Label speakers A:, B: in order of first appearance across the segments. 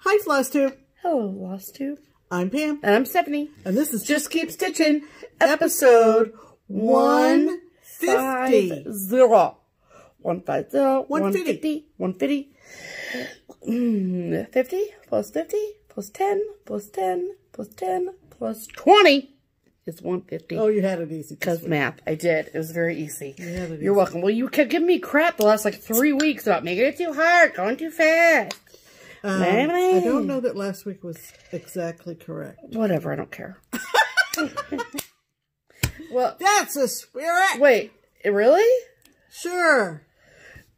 A: Hi, FlossTube.
B: Hello, FlossTube.
A: I'm Pam.
B: And I'm Stephanie.
A: And this is
B: Just Keep Stitching, episode 150. 150. 150. 50 plus 50 plus 10 plus 10 plus 10 plus 20 is 150.
A: Oh, you had it easy.
B: Because math. I did. It was very easy.
A: You're
B: easy. Welcome. Well, you kept giving me crap the last like 3 weeks about making it too hard, going too fast.
A: I don't know that last week was exactly correct.
B: Whatever, I don't care. Well,
A: that's a spirit.
B: Wait, really?
A: Sure.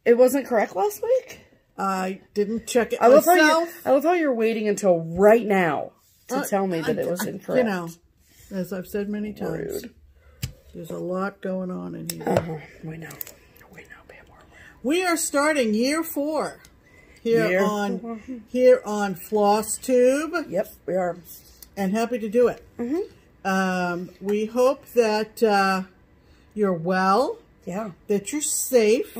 B: It wasn't correct last week?
A: I didn't check it myself.
B: I love how you're waiting until right now to tell me that it was incorrect.
A: You know, as I've said many times, there's a lot going on in here.
B: We know, Pam.
A: We are starting year 4 here on FlossTube.
B: Yep, we are.
A: And happy to do it. We hope that you're well.
B: Yeah.
A: That you're safe.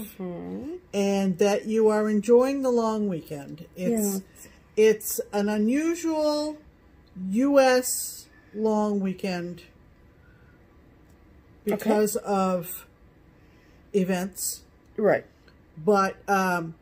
A: And that you are enjoying the long weekend. It's an unusual U.S. long weekend because of events.
B: Right.
A: But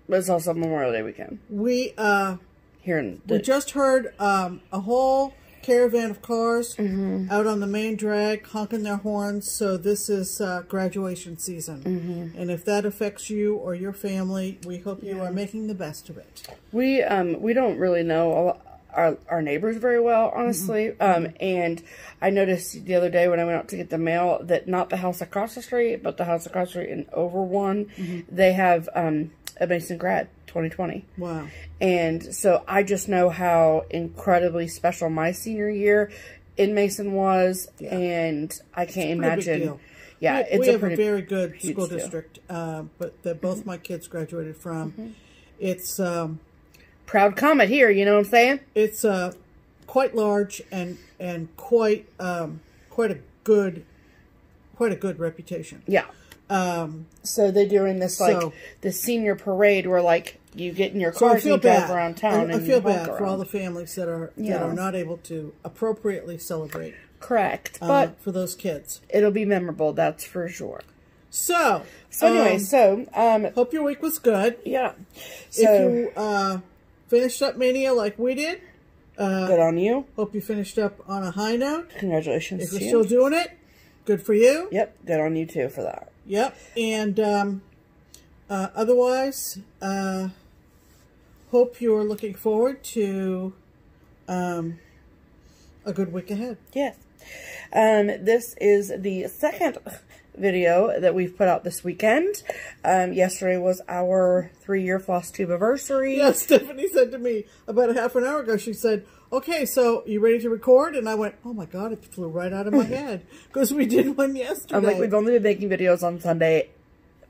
B: it's also Memorial Day weekend.
A: We
B: we
A: just heard a whole caravan of cars out on the main drag honking their horns. So this is graduation season, and if that affects you or your family, we hope you are making the best of it. We
B: don't really know our neighbors very well, honestly. And I noticed the other day when I went out to get the mail that not the house across the street, but the house across the street and over one, they have a Mason grad 2020. Wow. And so I just know how incredibly special my senior year in Mason was, and I can't imagine. Big deal. Yeah,
A: we have a very good school district, but that both my kids graduated from. It's
B: proud Comet here, you know what I'm saying?
A: It's quite large and quite a good reputation.
B: Yeah. So they're doing this this senior parade where like you get in your car and you drive around town.
A: I feel bad for all the families that are not able to appropriately celebrate.
B: Correct, but
A: for those kids,
B: it'll be memorable. That's for sure.
A: So
B: anyway,
A: hope your week was good.
B: Yeah.
A: So if you finished up Mania like we did,
B: good on you.
A: Hope you finished up on a high note.
B: Congratulations.
A: If you're still doing it, good for you.
B: Yep, good on you too for that.
A: Yep, and otherwise, hope you're looking forward to a good week ahead.
B: Yes. This is the second video that we've put out this weekend. Yesterday was our 3-year FlossTube anniversary.
A: Yeah, Stephanie said to me about a half an hour ago, she said, okay, so you ready to record? And I went, oh my God, it flew right out of my head because we did one yesterday.
B: I'm like, we've only been making videos on Sunday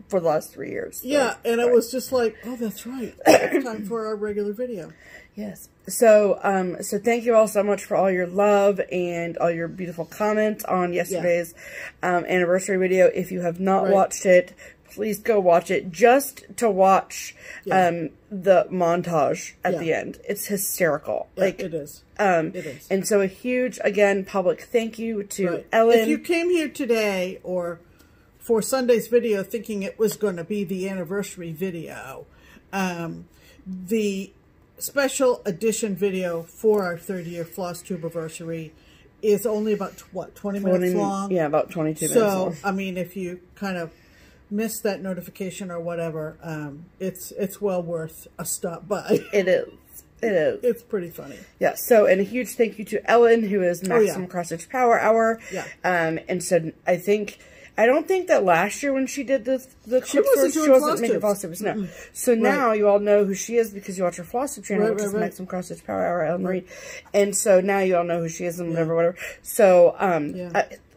B: for the last 3 years. So
A: yeah, and it was just like, oh, that's right. It's time for our regular video.
B: Yes. So, so thank you all so much for all your love and all your beautiful comments on yesterday's anniversary video. If you have not watched it, please go watch it just to watch the montage at the end. It's hysterical.
A: Yeah, like it is.
B: It is. And so a huge, again, public thank you to Ellen.
A: If you came here today or for Sunday's video thinking it was going to be the anniversary video, the special edition video for our 3rd year FlossTube anniversary is only about, what, 20 minutes long?
B: Yeah, about 22 minutes long.
A: So, I mean, if you kind of missed that notification or whatever, it's well worth a stop by.
B: It is. It is.
A: It's pretty funny.
B: Yeah. So, and a huge thank you to Ellen, who is Maximum Cross Stitch Power Hour.
A: Yeah.
B: And so I don't think that last year when she did the
A: she wasn't
B: making FlossTubes. No. So now you all know who she is because you watch her FlossTube channel, which is Maximum Cross Stitch Power Hour, Ellen Marie. And so now you all know who she is and whatever. So,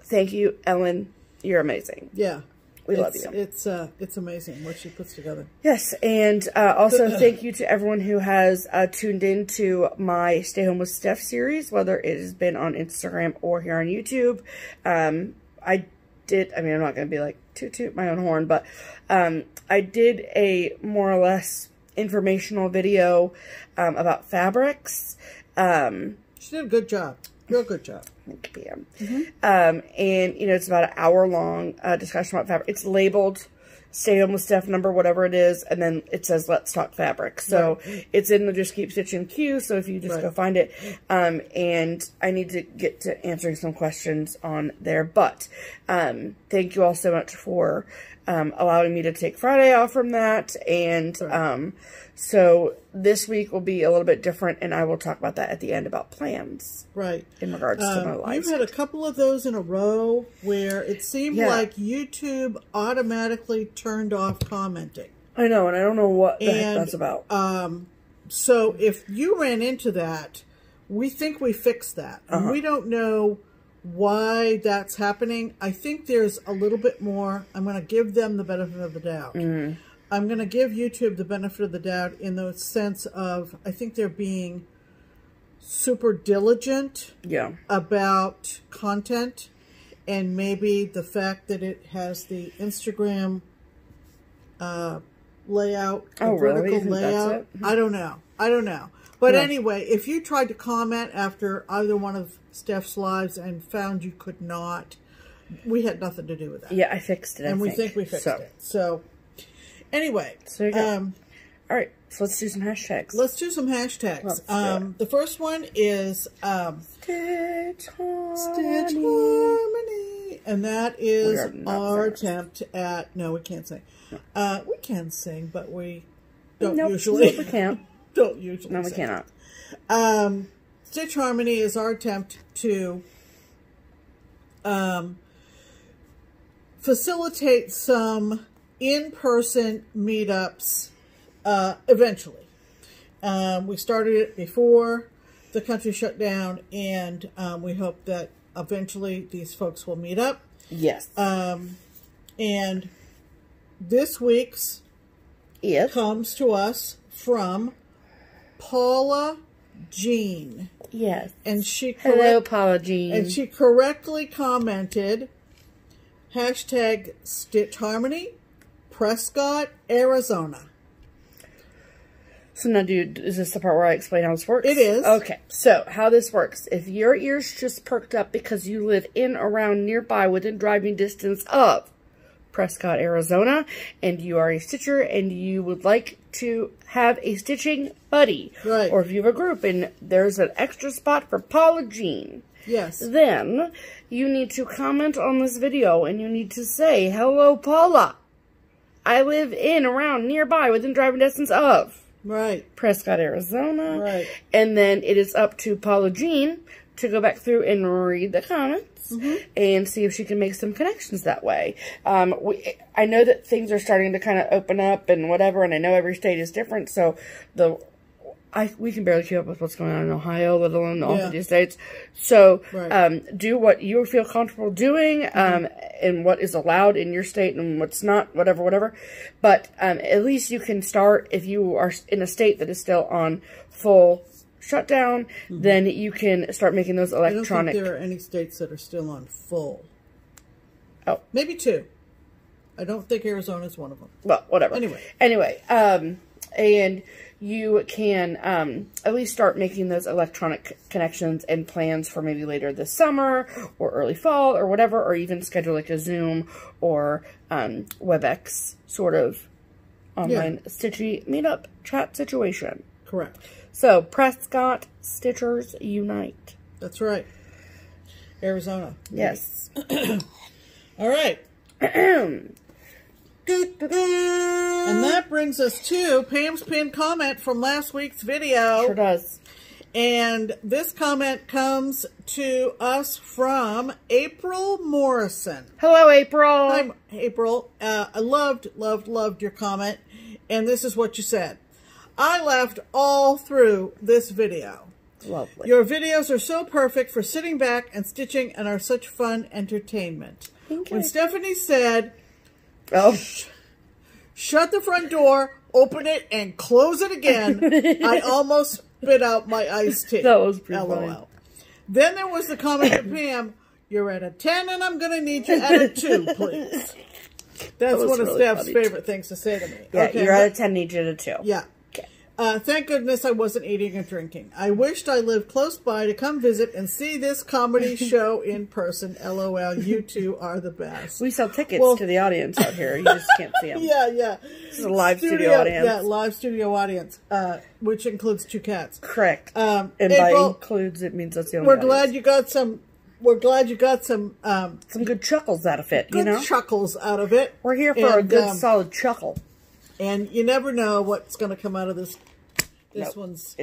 B: thank you, Ellen. You're amazing.
A: Yeah.
B: We love you.
A: It's amazing what she puts together.
B: Yes, and also thank you to everyone who has tuned in to my Stay Home with Steph series, whether it has been on Instagram or here on YouTube. I'm not going to be like toot my own horn, but I did a more or less informational video about fabrics.
A: She did a good job. Real good job.
B: Thank you. And, you know, it's about an hour-long discussion about fabric. It's labeled Stay Home with Steph number, whatever it is, and then it says Let's Talk Fabric. So it's in the Just Keep Stitching queue, so if you just go find it. And I need to get to answering some questions on there. But thank you all so much for allowing me to take Friday off from that. And so this week will be a little bit different, and I will talk about that at the end about plans.
A: Right.
B: In regards to my life.
A: You've had a couple of those in a row where it seemed like YouTube automatically turned off commenting.
B: I know, and I don't know what the heck that's about.
A: So if you ran into that, we think we fixed that. And we don't know why that's happening. I think there's a little bit more. I'm going to give them the benefit of the doubt. I'm going to give YouTube the benefit of the doubt in the sense of, I think they're being super diligent about content, and maybe the fact that it has the Instagram layout, vertical layout. I don't know. But anyway, if you tried to comment after either one of Steph's lives and found you could not, we had nothing to do with that.
B: Yeah, I fixed it,
A: and we think we fixed it. So anyway,
B: so you go. All right, so let's do some hashtags.
A: Let's do some hashtags. The first one is
B: Stitch Harmony.
A: Stitch Harmony. And that is our attempt at, no, we can't sing. We can sing, but we don't usually.
B: Nope, we can't.
A: Don't usually
B: No, we
A: sing.
B: cannot.
A: Stitch Harmony is our attempt to facilitate some in-person meetups eventually. We started it before the country shut down, and we hope that eventually these folks will meet up.
B: Yes.
A: And this week's comes to us from Paula Jean.
B: Yes.
A: And she
B: Hello, Paula Jean.
A: And she correctly commented, hashtag Stitch Harmony, Prescott, Arizona.
B: So now, dude, is this the part where I explain how this works?
A: It is.
B: Okay, so how this works. If your ears just perked up because you live in, around, nearby, within driving distance of Prescott, Arizona, and you are a stitcher and you would like to have a stitching buddy,
A: right,
B: or if you have a group and there's an extra spot for Paula Jean,
A: yes,
B: then you need to comment on this video and you need to say, hello, Paula. I live in, around, nearby, within driving distance of Prescott, Arizona.
A: Right.
B: And then it is up to Paula Jean to go back through and read the comments and see if she can make some connections that way. I know that things are starting to kind of open up and whatever, and I know every state is different, so we can barely keep up with what's going on in Ohio, let alone all 50 states. So do what you feel comfortable doing and what is allowed in your state and what's not, whatever. But at least you can start, if you are in a state that is still on full shutdown, then you can start making those electronic.
A: I don't think there are any states that are still on full.
B: Oh.
A: Maybe 2. I don't think Arizona is one of them.
B: Well, whatever. Anyway, and you can at least start making those electronic connections and plans for maybe later this summer or early fall or whatever, or even schedule like a Zoom or WebEx sort of online stitchy meetup chat situation.
A: Correct.
B: So, Prescott Stitchers Unite.
A: That's right. Arizona.
B: Yes.
A: All right. And that brings us to Pam's pinned comment from last week's video.
B: Sure does.
A: And this comment comes to us from April Morrison.
B: Hello, April.
A: Hi, April. I loved your comment. And this is what you said. I laughed all through this video.
B: Lovely.
A: Your videos are so perfect for sitting back and stitching and are such fun entertainment.
B: Thank you.
A: When Stephanie said, shut the front door, open it, and close it again, I almost spit out my iced tea.
B: That was pretty
A: LOL.
B: funny.
A: Then there was the comment from Pam, you're at a 10 and I'm going to need you at a 2, please. That's one of Steph's favorite things to say to me.
B: Yeah, you're at a 10, need you at a 2.
A: Yeah. Thank goodness I wasn't eating or drinking. I wished I lived close by to come visit and see this comedy show in person. LOL, you two are the best.
B: We sell tickets to the audience out here. You just can't see them.
A: Yeah.
B: This is a live studio audience.
A: Yeah, live studio audience, which includes 2 cats.
B: Correct. And
A: April,
B: by includes, it means that's the only
A: We're
B: audience.
A: glad you got some... We're glad you got some
B: good chuckles out of it,
A: good chuckles out of it.
B: We're here for a good, solid chuckle.
A: And you never know what's going to come out of this one's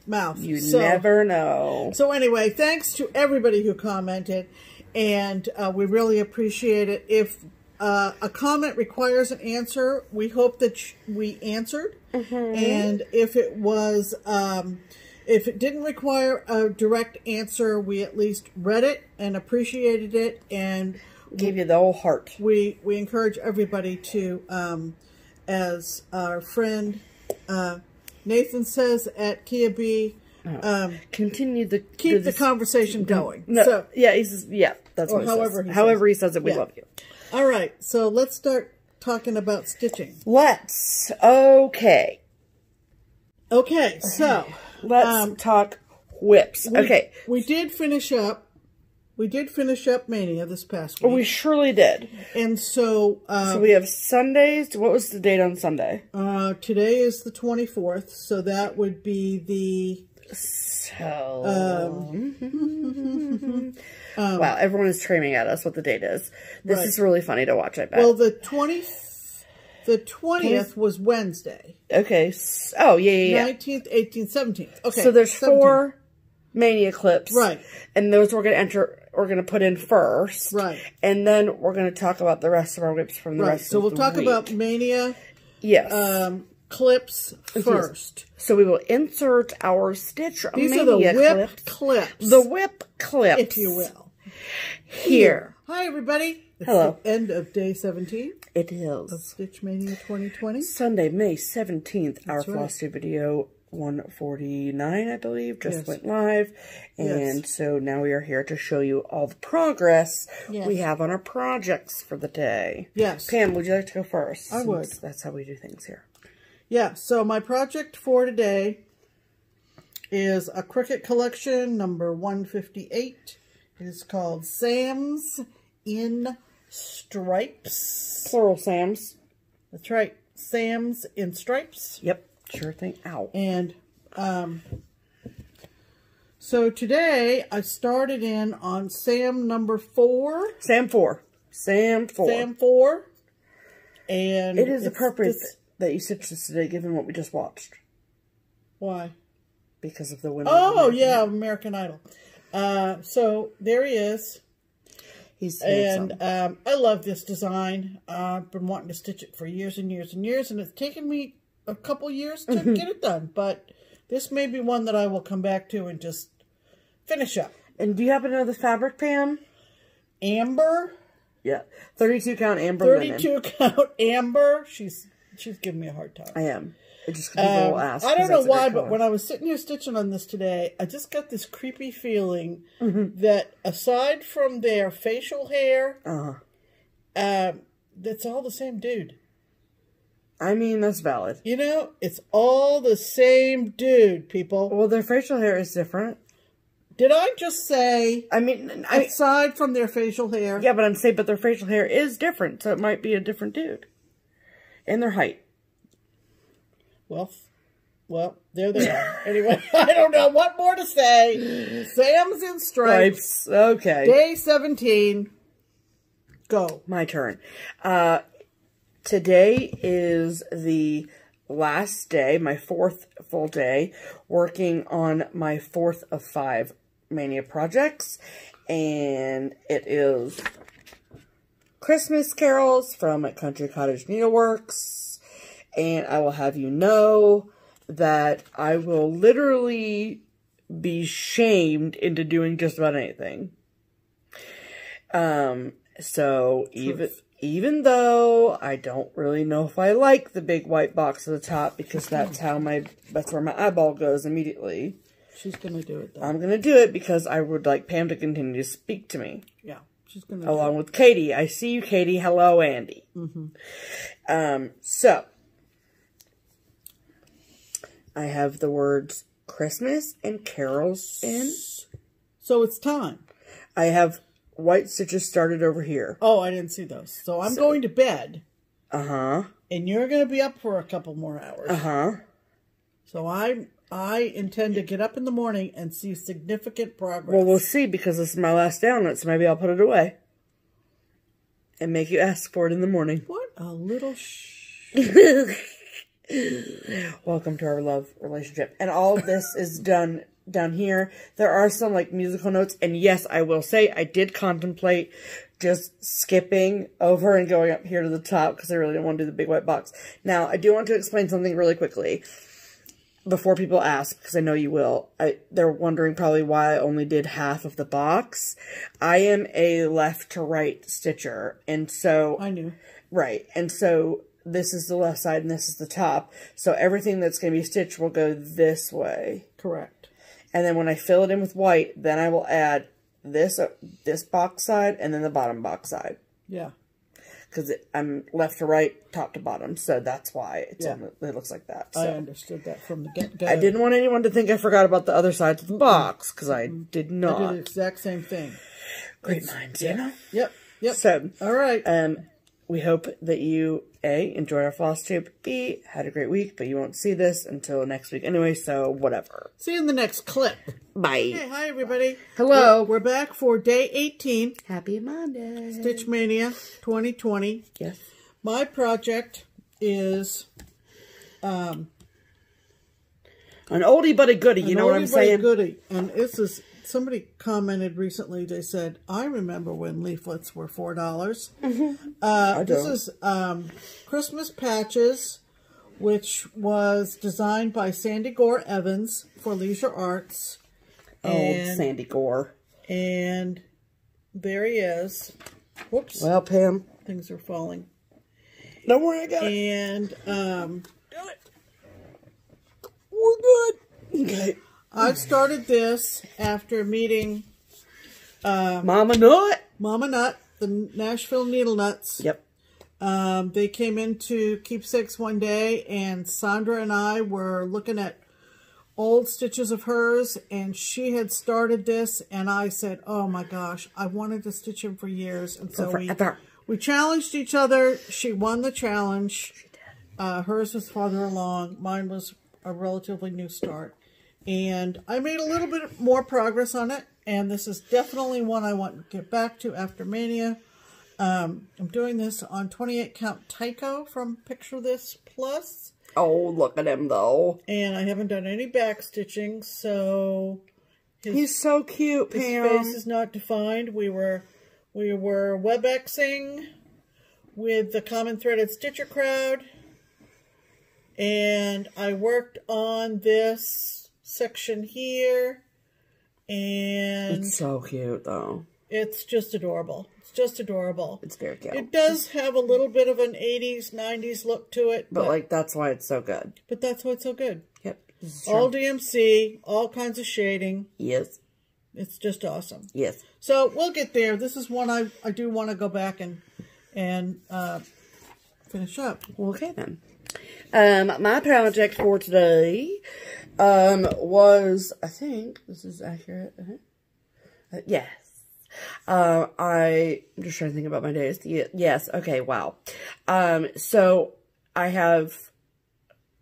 A: mouth.
B: You never know.
A: So anyway, thanks to everybody who commented, and we really appreciate it. If a comment requires an answer, we hope that we answered. And if it was... if it didn't require a direct answer, we at least read it and appreciated it and
B: gave you the whole heart.
A: We encourage everybody to, as our friend Nathan says at Kia B,
B: continue
A: keep the conversation going.
B: No,
A: so
B: yeah, he says, yeah, that's what however he says it. We love you.
A: All right, so let's start talking about stitching.
B: Let's. Okay,
A: so.
B: Let's talk whips.
A: We did finish up Mania this past week.
B: We surely did.
A: And so...
B: so we have Sundays. What was the date on Sunday?
A: Today is the 24th, so that would be the...
B: wow, everyone is screaming at us what the date is. This is really funny to watch, I bet.
A: Well, the 20th was Wednesday.
B: Okay. Oh, yeah.
A: 19th, 18th, 17th. Okay.
B: So there's 4 Mania clips.
A: Right.
B: And those we're going to put in first.
A: Right.
B: And then we're going to talk about the rest of our whips from the rest of the week.
A: So we'll talk about Mania.
B: Yes.
A: Clips first.
B: So we will insert our Stitch
A: These
B: Mania
A: are the whip clips.
B: The whip clips.
A: If you will.
B: Here.
A: Hi, everybody. It's
B: Hello.
A: the end of day 17.
B: It is.
A: Of Stitch Mania 2020.
B: Sunday, May 17th. Our FlossTube video 149, I believe, just went live. And so now we are here to show you all the progress we have on our projects for the day.
A: Yes.
B: Pam, would you like to go first?
A: I would.
B: That's how we do things here.
A: Yeah, so my project for today is a Cricut collection number 158. It is called Sam's in Stripes.
B: Plural Sam's.
A: That's right. Sam's in Stripes.
B: Yep. Sure thing. Ow.
A: And so today I started in on Sam number 4.
B: Sam 4. Sam 4.
A: Sam 4. And
B: it is appropriate that you stitch this today given what we just watched.
A: Why?
B: Because of the winner.
A: Oh, yeah, American Idol. So there he is.
B: He's
A: handsome. And I love this design. I've been wanting to stitch it for years and years and years, and it's taken me a couple years to get it done. But this may be one that I will come back to and just finish up.
B: And do you happen to know the fabric, Pam?
A: Amber.
B: Yeah, 32 count amber.
A: 32 count amber. She's giving me a hard time.
B: I am. It just could be a little ass.
A: I don't know why, but when I was sitting here stitching on this today, I just got this creepy feeling that aside from their facial hair, that's all the same dude.
B: I mean, that's valid.
A: You know, it's all the same dude, people.
B: Well, their facial hair is different.
A: Did I just say,
B: I mean,
A: aside from their facial hair?
B: Yeah, but I'm saying, but their facial hair is different, so it might be a different dude. And their height.
A: Well, there they are. Anyway, I don't know what more to say. Sam's in Stripes.
B: Okay.
A: Day 17. Go.
B: My turn. Today is the last day, my 4th full day, working on my 4th of 5 Mania projects. And it is Christmas carols from Country Cottage Needleworks. And I will have you know that I will literally be shamed into doing just about anything. So even though I don't really know if I like the big white box at the top, because that's where my eyeball goes immediately.
A: She's gonna do it though.
B: I'm gonna do it because I would like Pam to continue to speak to me.
A: Yeah, she's gonna
B: along with Katie. I see you, Katie. Hello, Andy. So I have the words Christmas and carols in.
A: So it's time.
B: I have white stitches started over here.
A: Oh, I didn't see those. So I'm going to bed.
B: Uh-huh.
A: And you're going to be up for a couple more hours.
B: Uh-huh.
A: So I intend to get up in the morning and see significant progress.
B: Well, we'll see, because this is my last day on it, so maybe I'll put it away. And make you ask for it in the morning.
A: What a little
B: Welcome to our love relationship. And all of this is done down here. There are some, like, musical notes. And yes, I will say, I did contemplate just skipping over and going up here to the top, because I really didn't want to do the big white box. Now, I do want to explain something really quickly before people ask, because I know you will. They're wondering probably why I only did half of the box. I am a left to right stitcher, and so...
A: I knew.
B: Right, and so this is the left side and this is the top. So everything that's going to be stitched will go this way.
A: Correct.
B: And then when I fill it in with white, then I will add this box side and then the bottom box side.
A: Yeah.
B: Because I'm left to right, top to bottom, so that's why it looks like that. So.
A: I understood that from the get-go.
B: I didn't want anyone to think I forgot about the other sides of the box, because I did not.
A: I did the exact same thing.
B: Great minds, you know?
A: Yep, yep.
B: So,
A: all right.
B: We hope that you, A, enjoy our FlossTube, B, had a great week, but you won't see this until next week anyway, so whatever.
A: See you in the next clip.
B: Bye.
A: Hey, hi everybody.
B: Hello.
A: We're back for day 18.
B: Happy Monday.
A: Stitch Mania 2020.
B: Yes.
A: My project is
B: an oldie but a goodie, you know what I'm saying?
A: Goodie. And this is, somebody commented recently, they said, I remember when leaflets were $4.
B: I
A: this is Christmas Patches, which was designed by Sandy Gore Evans for Leisure Arts.
B: Old Sandy Gore.
A: And there he is. Whoops.
B: Well, Pam.
A: Things are falling.
B: Don't worry, I got it.
A: And,
B: do it. We're good. Okay.
A: I started this after meeting
B: Mama Nut.
A: Mama Nut, the Nashville Needle Nuts.
B: Yep.
A: They came into Keepsakes one day, and Sandra and I were looking at old stitches of hers, and she had started this, and I said, oh my gosh, I wanted to stitch him for years. And so we challenged each other. She won the challenge.
B: She did.
A: Hers was farther along. Mine was a relatively new start. And I made a little bit more progress on it, and this is definitely one I want to get back to after Mania. I'm doing this on 28 count Tyco from Picture This Plus.
B: Oh, look at him, though.
A: And I haven't done any back stitching, so...
B: He's so cute, Pam.
A: His face is not defined. We were WebExing with the Common Threaded Stitcher crowd. And I worked on this section here, and
B: it's so cute though.
A: It's just adorable. It's just adorable.
B: It's very cute.
A: It does have a little bit of an 80s, 90s look to it.
B: But like, that's why it's so good.
A: But that's why it's so good.
B: Yep.
A: All DMC, all kinds of shading.
B: Yes.
A: It's just awesome.
B: Yes.
A: So we'll get there. This is one I do want to go back and finish up.
B: Okay then. My project for today was, I think this is accurate. Yes. I'm just trying to think about my days. Yes. Okay. Wow. So I have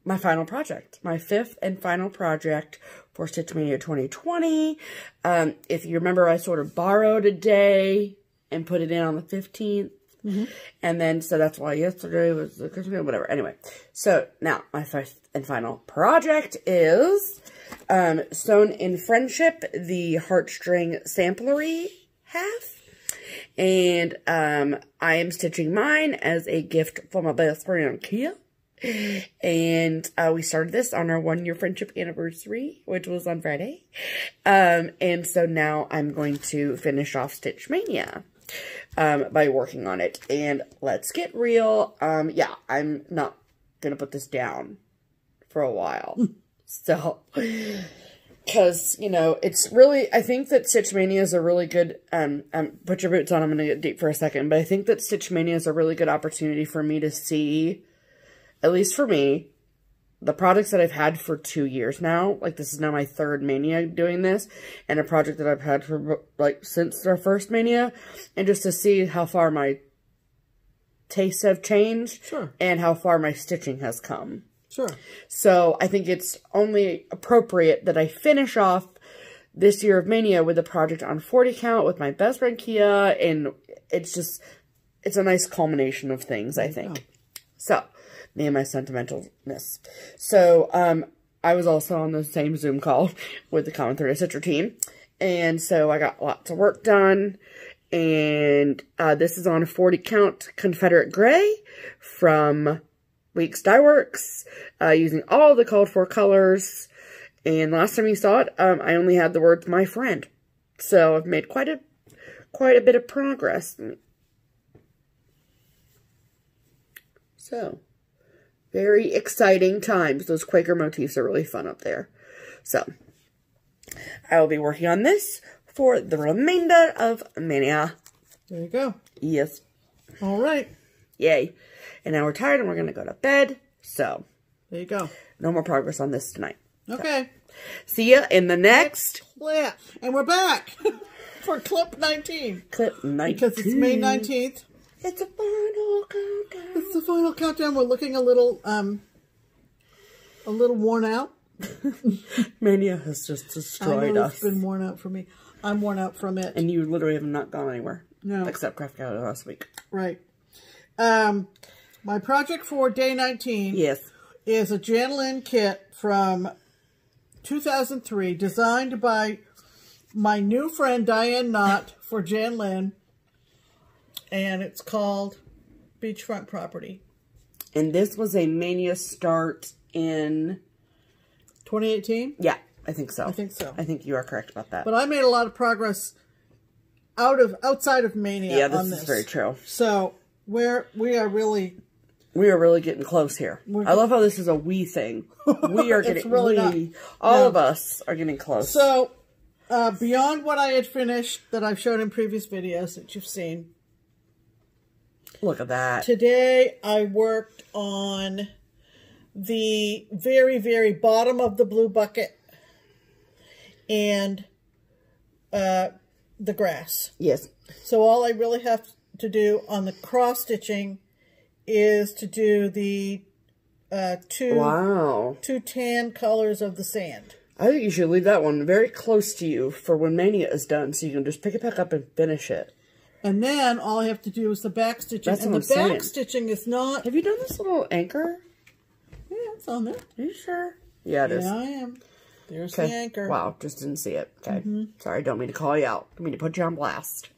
B: my final project, my 5th and final project for Stitch Mania 2020. If you remember, I sort of borrowed a day and put it in on the 15th. Mm-hmm. And then, so that's why yesterday was the Christmas, whatever. Anyway, so now my 5th and final project is Sewn in Friendship, the heartstring samplery half. And I am stitching mine as a gift for my best friend, Kia. And we started this on our 1-year friendship anniversary, which was on Friday. And so now I'm going to finish off Stitch Mania by working on it. And let's get real. Yeah, I'm not gonna put this down for a while. So, because, you know, it's really, I think that Stitch Mania is a really good, put your boots on, I'm gonna get deep for a second, but I think that Stitch Mania is a really good opportunity for me to see, at least for me, the projects that I've had for 2 years now, like this is now my 3rd Mania doing this, and a project that I've had for like since our first Mania, and just to see how far my tastes have changed,
A: sure,
B: and how far my stitching has come.
A: Sure.
B: So I think it's only appropriate that I finish off this year of Mania with a project on 40 count with my best friend Kia, and it's a nice culmination of things, I think. So, me and my sentimentalness. So, I was also on the same Zoom call with the Common 30 Stitcher team, and so I got lots of work done, and this is on a 40 count Confederate Gray from Weeks Dye Works, using all the called for colors. And last time you saw it, I only had the words "my friend," so I've made quite a bit of progress. So, very exciting times. Those Quaker motifs are really fun up there. So, I will be working on this for the remainder of Mania.
A: There you go.
B: Yes.
A: All right.
B: Yay. And now we're tired and we're going to go to bed. So,
A: there you go.
B: No more progress on this tonight.
A: Okay.
B: So, see ya in the next
A: clip. And we're back for clip 19.
B: Clip 19.
A: Because it's May 19th.
B: It's a final countdown.
A: It's the final countdown. We're looking a little worn out.
B: Mania has just destroyed us.
A: It's been worn out for me. I'm worn out from it.
B: And you literally have not gone anywhere.
A: No.
B: Except Craft Gallery last week.
A: Right. My project for day 19 is a Jan Lynn kit from 2003, designed by my new friend Diane Knott for Jan Lynn. And it's called Beachfront Property.
B: And this was a Mania start in
A: 2018?
B: Yeah, I think so.
A: I think so.
B: I think you are correct about that.
A: But I made a lot of progress outside of Mania on this.
B: Is very true.
A: So we are really
B: getting close here. I love how this is a we thing. We are getting really all of us are getting close.
A: So beyond what I had finished that I've shown in previous videos that you've seen.
B: Look at that.
A: Today I worked on the very, very bottom of the blue bucket and the grass.
B: Yes.
A: So all I really have to do on the cross stitching is to do the two tan colors of the sand.
B: I think you should leave that one very close to you for when Mania is done, so you can just pick it back up and finish it.
A: And then all I have to do is the back stitching.
B: That's
A: and
B: what
A: the
B: I'm
A: back stitching is not...
B: Have you done this little anchor?
A: Yeah, it's on there.
B: Are you sure? Yeah, it is.
A: Yeah, I am. There's the anchor.
B: Wow, just didn't see it. Okay. Sorry, don't mean to call you out. Don't mean to put you on blast.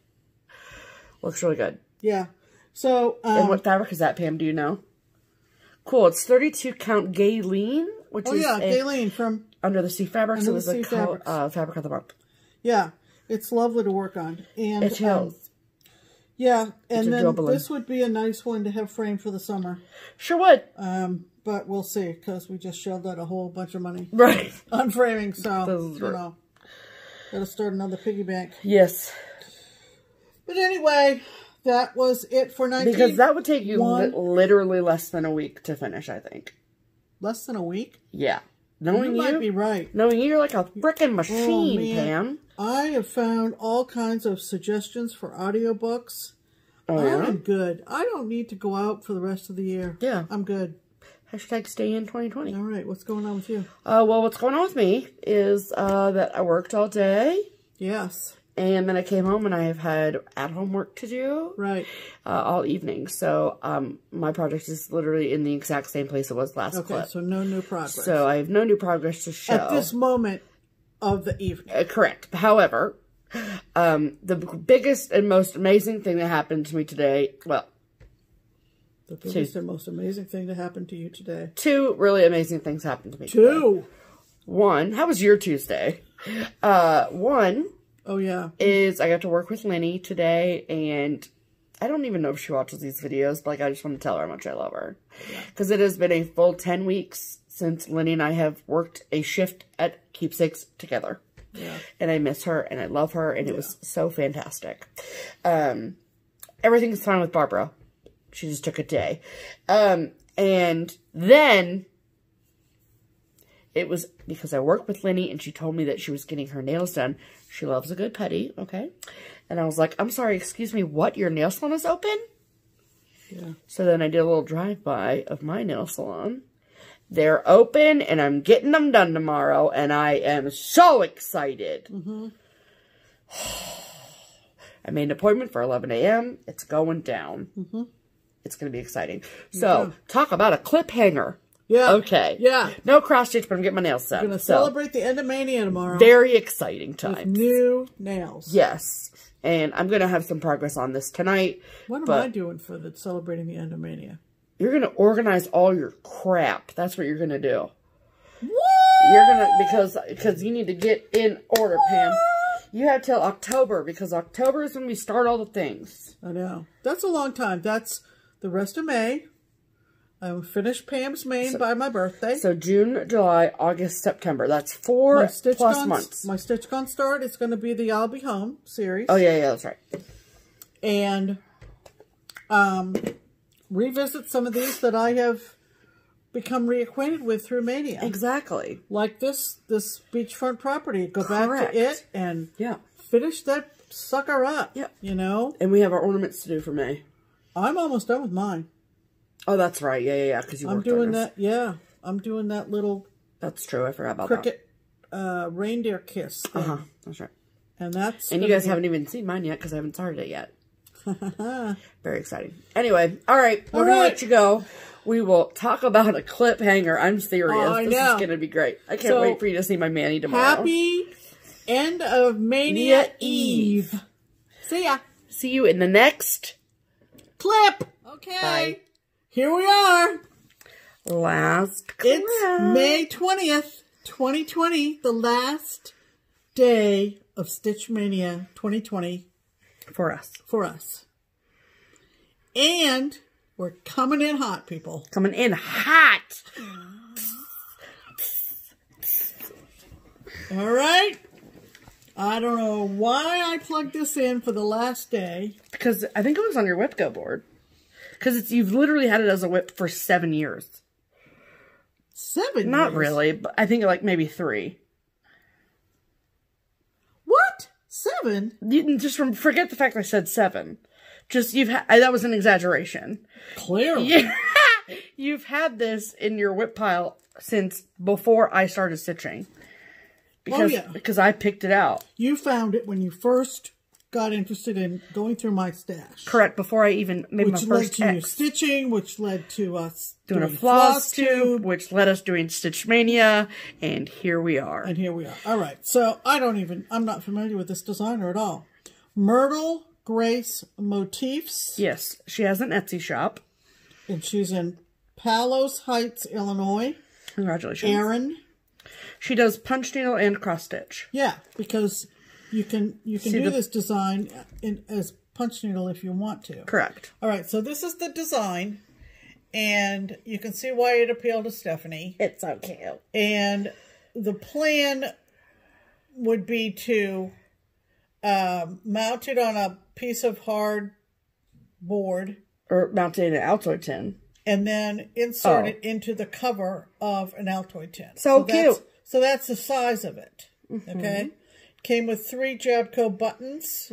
B: Looks really good.
A: Yeah. So,
B: and what fabric is that, Pam? Do you know? Cool. It's 32 count Gayleen, which is
A: Gayleen from
B: Under the Sea Fabrics.
A: Under
B: it was
A: the Sea
B: fabric of the month.
A: Yeah, it's lovely to work on. And
B: it feels.
A: Yeah, and then this would be a nice one to have framed for the summer.
B: Sure would.
A: But we'll see, because we just shelled out a whole bunch of money.
B: Right.
A: On framing, so, you know, gotta start another piggy bank.
B: Yes.
A: But anyway, that was it for 19.
B: Because that would take you literally less than a week to finish, I think.
A: Less than a week?
B: Yeah. Knowing you
A: might be right.
B: Knowing you're like a frickin' machine, Pam.
A: I have found all kinds of suggestions for audiobooks.
B: Oh, yeah?
A: I'm good. I don't need to go out for the rest of the year.
B: Yeah.
A: I'm good.
B: Hashtag stay in 2020.
A: All right. What's going on with you?
B: Well, what's going on with me is that I worked all day.
A: Yes.
B: And then I came home and I have had at-home work to do.
A: Right.
B: All evening. So, my project is literally in the exact same place it was last clip.
A: Okay, so no new progress.
B: So, I have no new progress to show.
A: At this moment of the evening.
B: Correct. However, the biggest and most amazing thing that happened to me today, well...
A: The biggest and most amazing thing that happened to you today.
B: 2 really amazing things happened to me today.
A: 2?
B: 1, how was your Tuesday? 1...
A: Oh, yeah.
B: Is I got to work with Lenny today, and I don't even know if she watches these videos, but like, I just want to tell her how much I love her. Because it has been a full 10 weeks since Lenny and I have worked a shift at Keepsakes together.
A: Yeah. And
B: I miss her, and I love her, and it was so fantastic. Everything's fine with Barbara. She just took a day. And then it was because I work with Lenny and she told me that she was getting her nails done. She loves a good putty, okay? And I was like, I'm sorry, excuse me, what? Your nail salon is open?
A: Yeah.
B: So then I did a little drive-by of my nail salon. They're open and I'm getting them done tomorrow and I am so excited.
A: Mm-hmm.
B: I made an appointment for 11 a.m. It's going down.
A: Mm-hmm.
B: It's going to be exciting. So, talk about a clip hanger.
A: Yeah.
B: Okay.
A: Yeah.
B: No cross stitch, but I'm getting my nails done.
A: We're going to celebrate the end of Mania tomorrow.
B: Very exciting time.
A: With new nails.
B: Yes. And I'm going to have some progress on this tonight.
A: What am I doing for the celebrating the end of Mania?
B: You're going to organize all your crap. That's what you're going to do.
A: What?
B: You're going to, because you need to get in order, Pam. You have till October, because October is when we start all the things.
A: I know. That's a long time. That's the rest of May. I will finish Pam's Maine by my birthday.
B: So June, July, August, September. That's 4 plus months.
A: My Stitch Gone Start is going to be the I'll Be Home series.
B: Oh, yeah, that's right.
A: And revisit some of these that I have become reacquainted with through Mania.
B: Exactly.
A: Like this beachfront property. Go back to it and finish that sucker up.
B: Yeah.
A: You know?
B: And we have our ornaments to do for May.
A: I'm almost done with mine.
B: Oh, that's right. Yeah. Because
A: I'm doing that. Yeah. I'm doing that little...
B: That's true. I forgot about
A: cricket reindeer kiss thing.
B: That's right.
A: And that's...
B: And you guys haven't even seen mine yet because I haven't started it yet. Very exciting. Anyway, all right. We're going to let you go. We will talk about a clip hanger. I'm serious.
A: I
B: this
A: know.
B: is going to be great. I can't wait for you to see my Manny tomorrow.
A: Happy end of Mania Eve. See ya.
B: See you in the next
A: clip. Okay.
B: Bye.
A: Here we are.
B: Last clip.
A: It's May 20th, 2020. The last day of Stitch Mania 2020.
B: For us.
A: For us. And we're coming in hot, people.
B: Coming in hot.
A: All right. I don't know why I plugged this in for the last day.
B: Because I think it was on your WIPGO board. Because you've literally had it as a whip for 7 years.
A: 7 years?
B: Not really, but I think like maybe 3.
A: What? 7?
B: You just forget the fact I said 7. Just that was an exaggeration.
A: Clearly.
B: You've had this in your whip pile since before I started stitching. Because I picked it out.
A: You found it when you first got interested in going through my stash.
B: Correct. Before I even made my first
A: Which led to you stitching, which led to us
B: doing a FlossTube, which led us doing Stitch Mania, and here we are.
A: All right. So I'm not familiar with this designer at all. Myrtle Grace Motifs.
B: Yes. She has an Etsy shop.
A: And she's in Palos Heights, Illinois.
B: Congratulations.
A: Erin.
B: She does punch needle and cross stitch.
A: Yeah, because you can do this design as punch needle if you want to.
B: Correct.
A: All right, so this is the design, and you can see why it appealed to Stephanie.
B: It's so cute.
A: And the plan would be to mount it on a piece of hard board.
B: Or mount it in an Altoid tin.
A: And then insert it into the cover of an Altoid tin.
B: So cute.
A: So that's the size of it. Okay? Came with 3 Jabco buttons.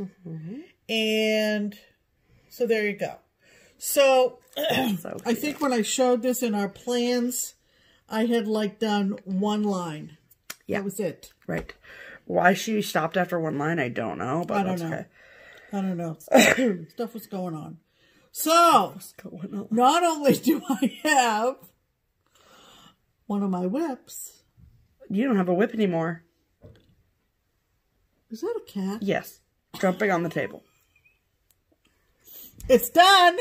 A: And so there you go. So, I think when I showed this in our plans, I had like done 1 line.
B: Yeah.
A: That was it.
B: Right. Why she stopped after 1 line, I don't know. But
A: I don't know.
B: Okay.
A: I don't know. Stuff was going on. So, not only do I have one of my whips.
B: You don't have a whip anymore.
A: Is that a cat?
B: Yes. Jumping on the table.
A: It's done.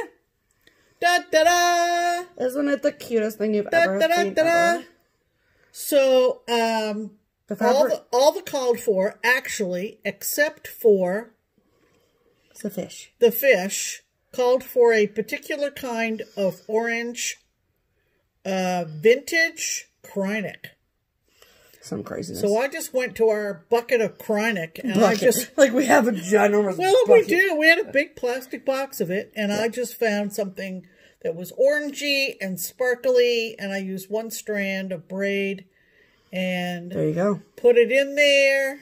A: Da da da.
B: Isn't it the cutest thing you've ever seen? Ever?
A: So,
B: the fabric.
A: all the called for, actually, except for
B: the fish.
A: The fish called for a particular kind of orange vintage Krynic.
B: Some craziness.
A: So I just went to our bucket of Krynic, and
B: like we have a ginormous
A: bucket.
B: We
A: do. We had a big plastic box of it, and I just found something that was orangey and sparkly, and I used 1 strand of braid, And
B: there you go.
A: Put it in there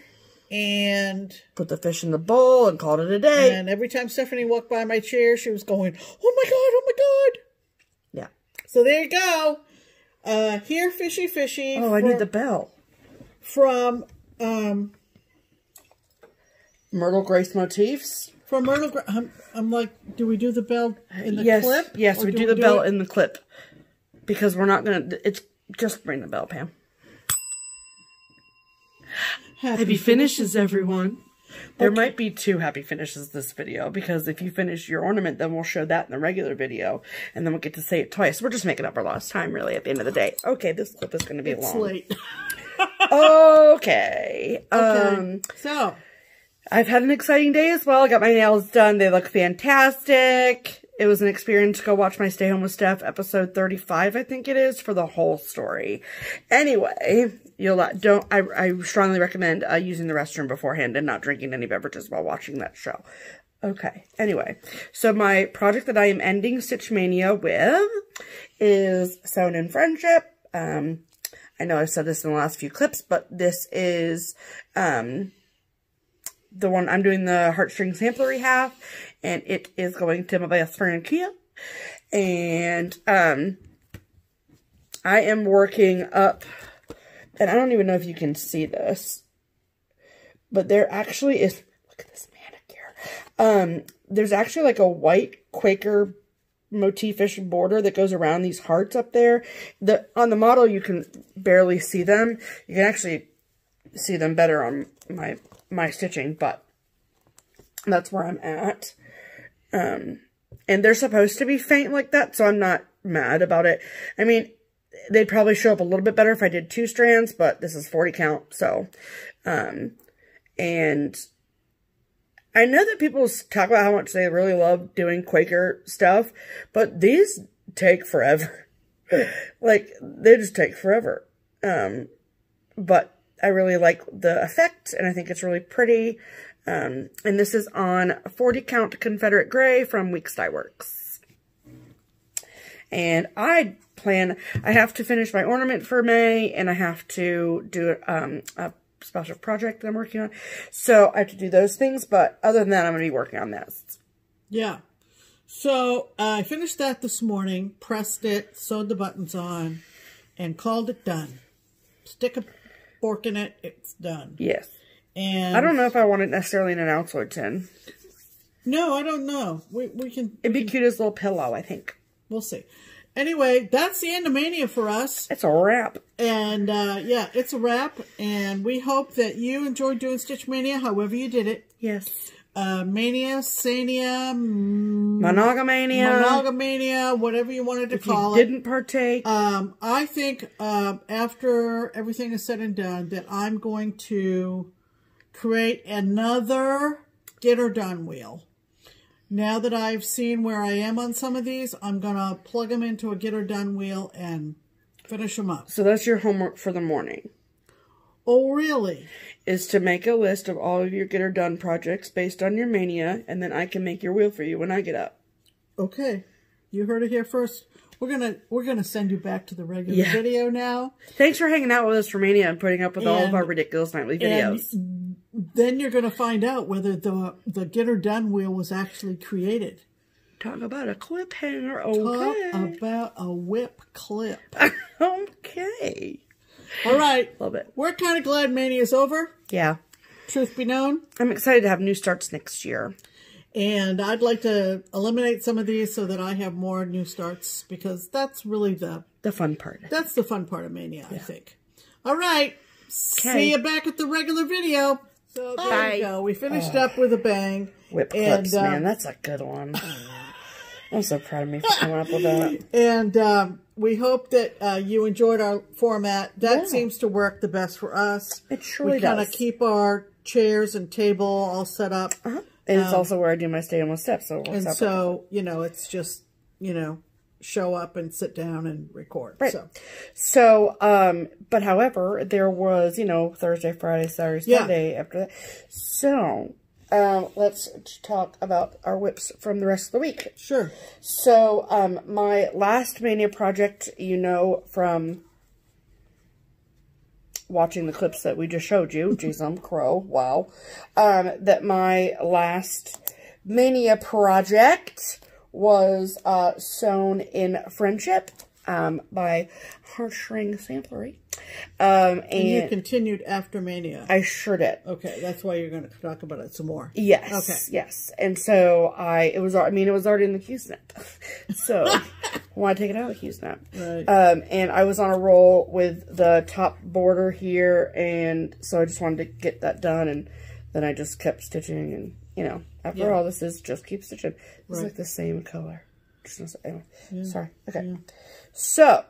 A: and
B: put the fish in the bowl and called it a day.
A: And every time Stephanie walked by my chair, she was going, "Oh my God, oh my God."
B: Yeah.
A: So there you go. Here, fishy, fishy.
B: Oh, I need the bell.
A: From
B: Myrtle Grace Motifs.
A: From Myrtle Grace. I'm like, do we do the bell in the clip?
B: Yes, we do the bell in the clip. Because we're not going to, it's just ring the bell, Pam. Happy finishes, everyone. There might be 2 happy finishes this video, because if you finish your ornament, then we'll show that in the regular video, and then we'll get to say it twice. We're just making up our lost time, really, at the end of the day. Okay, this clip is going to be long.
A: It's late.
B: Okay.
A: So,
B: I've had an exciting day as well. I got my nails done. They look fantastic. It was an experience to go watch my Stay Home with Steph episode 35, I think it is, for the whole story. Anyway, I strongly recommend using the restroom beforehand and not drinking any beverages while watching that show. Okay, anyway, so my project that I am ending Stitch Mania with is Sewn in Friendship. I know I've said this in the last few clips, but this is the one I'm doing the heartstring samplery half, and it is going to my best friend Kia. And I am working up, and I don't even know if you can see this, but there actually is, look at this manicure. There's actually like a white Quaker motif-ish border that goes around these hearts up there. On the model, you can barely see them. You can actually see them better on my stitching, but that's where I'm at. And they're supposed to be faint like that, so I'm not mad about it. I mean, they'd probably show up a little bit better if I did 2 strands, but this is 40 count, so, and I know that people talk about how much they really love doing Quaker stuff, but these take forever. Like, they just take forever. But I really like the effect, and I think it's really pretty. And this is on 40 count Confederate Gray from Weeks Dye Works. And I have to finish my ornament for May, and I have to do a special project that I'm working on. So I have to do those things, but other than that, I'm going to be working on this. Yeah.
A: So I finished that this morning, pressed it, sewed the buttons on, and called it done. Stick a fork in it, it's done.
B: Yes.
A: And
B: I don't know if I want it necessarily in an Altoid tin.
A: No, I don't know. We can...
B: It'd be cute as a little pillow, I think.
A: We'll see. Anyway, that's the end of Mania for us.
B: It's a wrap.
A: And, yeah, it's a wrap. And we hope that you enjoyed doing Stitch Mania, however you did it.
B: Yes.
A: Mania, Sania,
B: Monogamania,
A: whatever you wanted to call
B: it. If you didn't partake.
A: I think after everything is said and done, that I'm going to create another Get Her Done wheel. Now that I've seen where I am on some of these, I'm going to plug them into a Get Her Done wheel and finish them up.
B: So that's your homework for the morning.
A: Oh, really?
B: Is to make a list of all of your Get Her Done projects based on your Mania, and then I can make your wheel for you when I get up.
A: Okay. You heard it here first. We're gonna send you back to the regular video now.
B: Thanks for hanging out with us for Mania and putting up with all of our ridiculous nightly videos.
A: Then you're going to find out whether the Get Her Done wheel was actually created.
B: Talk about a clip hanger, okay.
A: Talk about a whip clip.
B: Okay.
A: All right.
B: Love it.
A: We're kind of glad Mania's over.
B: Yeah.
A: Truth be known.
B: I'm excited to have new starts next year.
A: And I'd like to eliminate some of these so that I have more new starts, because that's really the
B: fun part.
A: That's the fun part of Mania, I think. All right. See you back at the regular video. So there you go. We finished up with a bang.
B: Whip clips, man. That's a good one. I'm so proud of me for coming up with that.
A: And we hope that you enjoyed our format. That seems to work the best for us.
B: It surely does.
A: We kind of keep our chairs and table all set up.
B: And it's also where I do my Stay Home with Steph. So
A: you know, it's just, you know, show up and sit down and record.
B: Right. So, but however, there was, you know, Thursday, Friday, Saturday, Sunday after that. So, let's talk about our whips from the rest of the week.
A: Sure.
B: So, my last Mania project, you know, from watching the clips that we just showed you, geez, I'm crow, wow, that my last Mania project was Sewn in Friendship by Heartstring Samplery. And
A: you continued after Mania.
B: I sure did.
A: Okay, that's why you're going to talk about it some more.
B: Yes.
A: Okay.
B: Yes. And so it was already in the Q snap. So I want to take it out of the Q snap.
A: Right.
B: And I was on a roll with the top border here, and so I just wanted to get that done, and then I just kept stitching, and you know, after all, this is Just Keep Stitching. It's like the same color. Anyway, sorry. Okay. Yeah. So,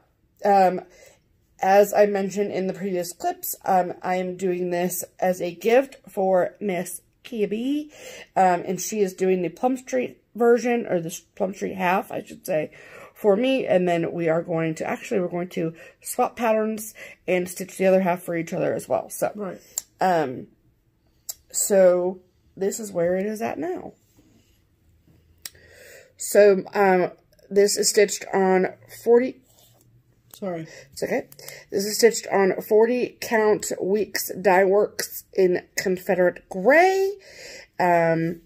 B: as I mentioned in the previous clips, I am doing this as a gift for Miss Kia B. And she is doing the Plum Street version, or the Plum Street half, I should say, for me. And then we're going to swap patterns and stitch the other half for each other as well. So, so this is where it is at now. So, this is stitched on 40...
A: Sorry.
B: It's okay. This is stitched on 40 count Weeks Dye Works in Confederate Gray. And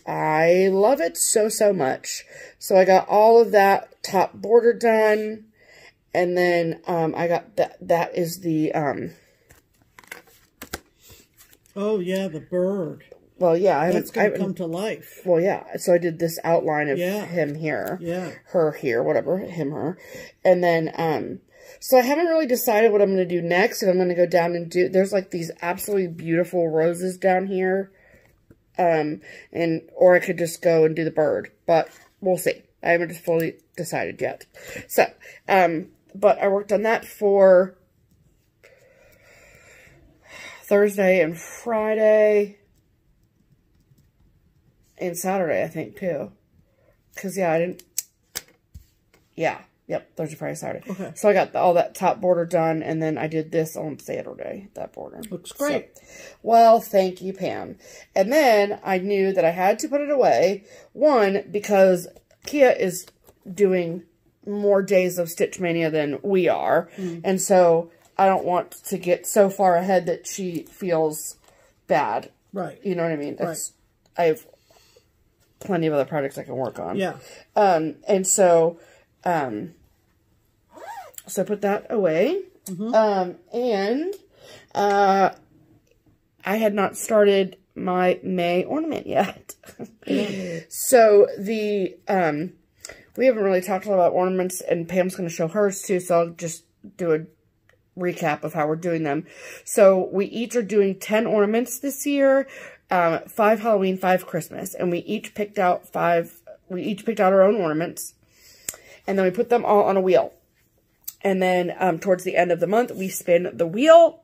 B: I love it so, so much. So I got all of that top border done. And then I got that is the...
A: Oh, yeah, the bird.
B: Well, yeah.
A: That's going to come to life.
B: Well, yeah. So I did this outline of him here.
A: Yeah.
B: Her here, whatever. Him, her. And then, so I haven't really decided what I'm going to do next. If I'm going to go down and do, there's like these absolutely beautiful roses down here. Or I could just go and do the bird. But we'll see. I haven't just fully decided yet. So, but I worked on that for Thursday and Friday. And Saturday, I think, too. Because, yeah, I didn't... Yeah. Yep. Thursday, Friday, Saturday. Okay. So I got all that top border done. And then I did this on Saturday, that border.
A: Looks great.
B: So, well, thank you, Pam. And then I knew that I had to put it away. One, because Kia is doing more days of Stitch Mania than we are. And so I don't want to get so far ahead that she feels bad.
A: Right.
B: You know what I mean?
A: Right.
B: I have plenty of other projects I can work on.
A: Yeah.
B: And so, so put that away. And, I had not started my May ornament yet. So the, we haven't really talked a lot about ornaments, and Pam's going to show hers too. So I'll just do a recap of how we're doing them. So we each are doing 10 ornaments this year. 5 Halloween, 5 Christmas, and we each picked out our own ornaments, and then we put them all on a wheel. And then, towards the end of the month, we spin the wheel,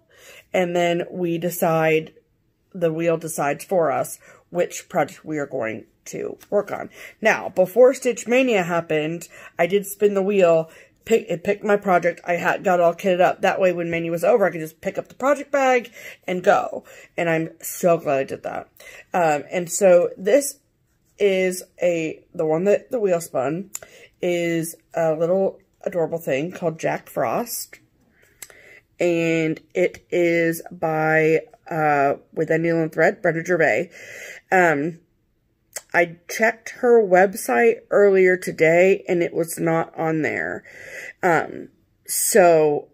B: and then the wheel decides for us which project we are going to work on. Now, before Stitch Mania happened, I did spin the wheel. It picked my project. I got it all kitted up. That way, when Mania was over, I could just pick up the project bag and go. And I'm so glad I did that. And so this is the one that the wheel spun is a little adorable thing called Jack Frost. And it is by, with a needle and thread, Brenda Gervais. I checked her website earlier today, and it was not on there. So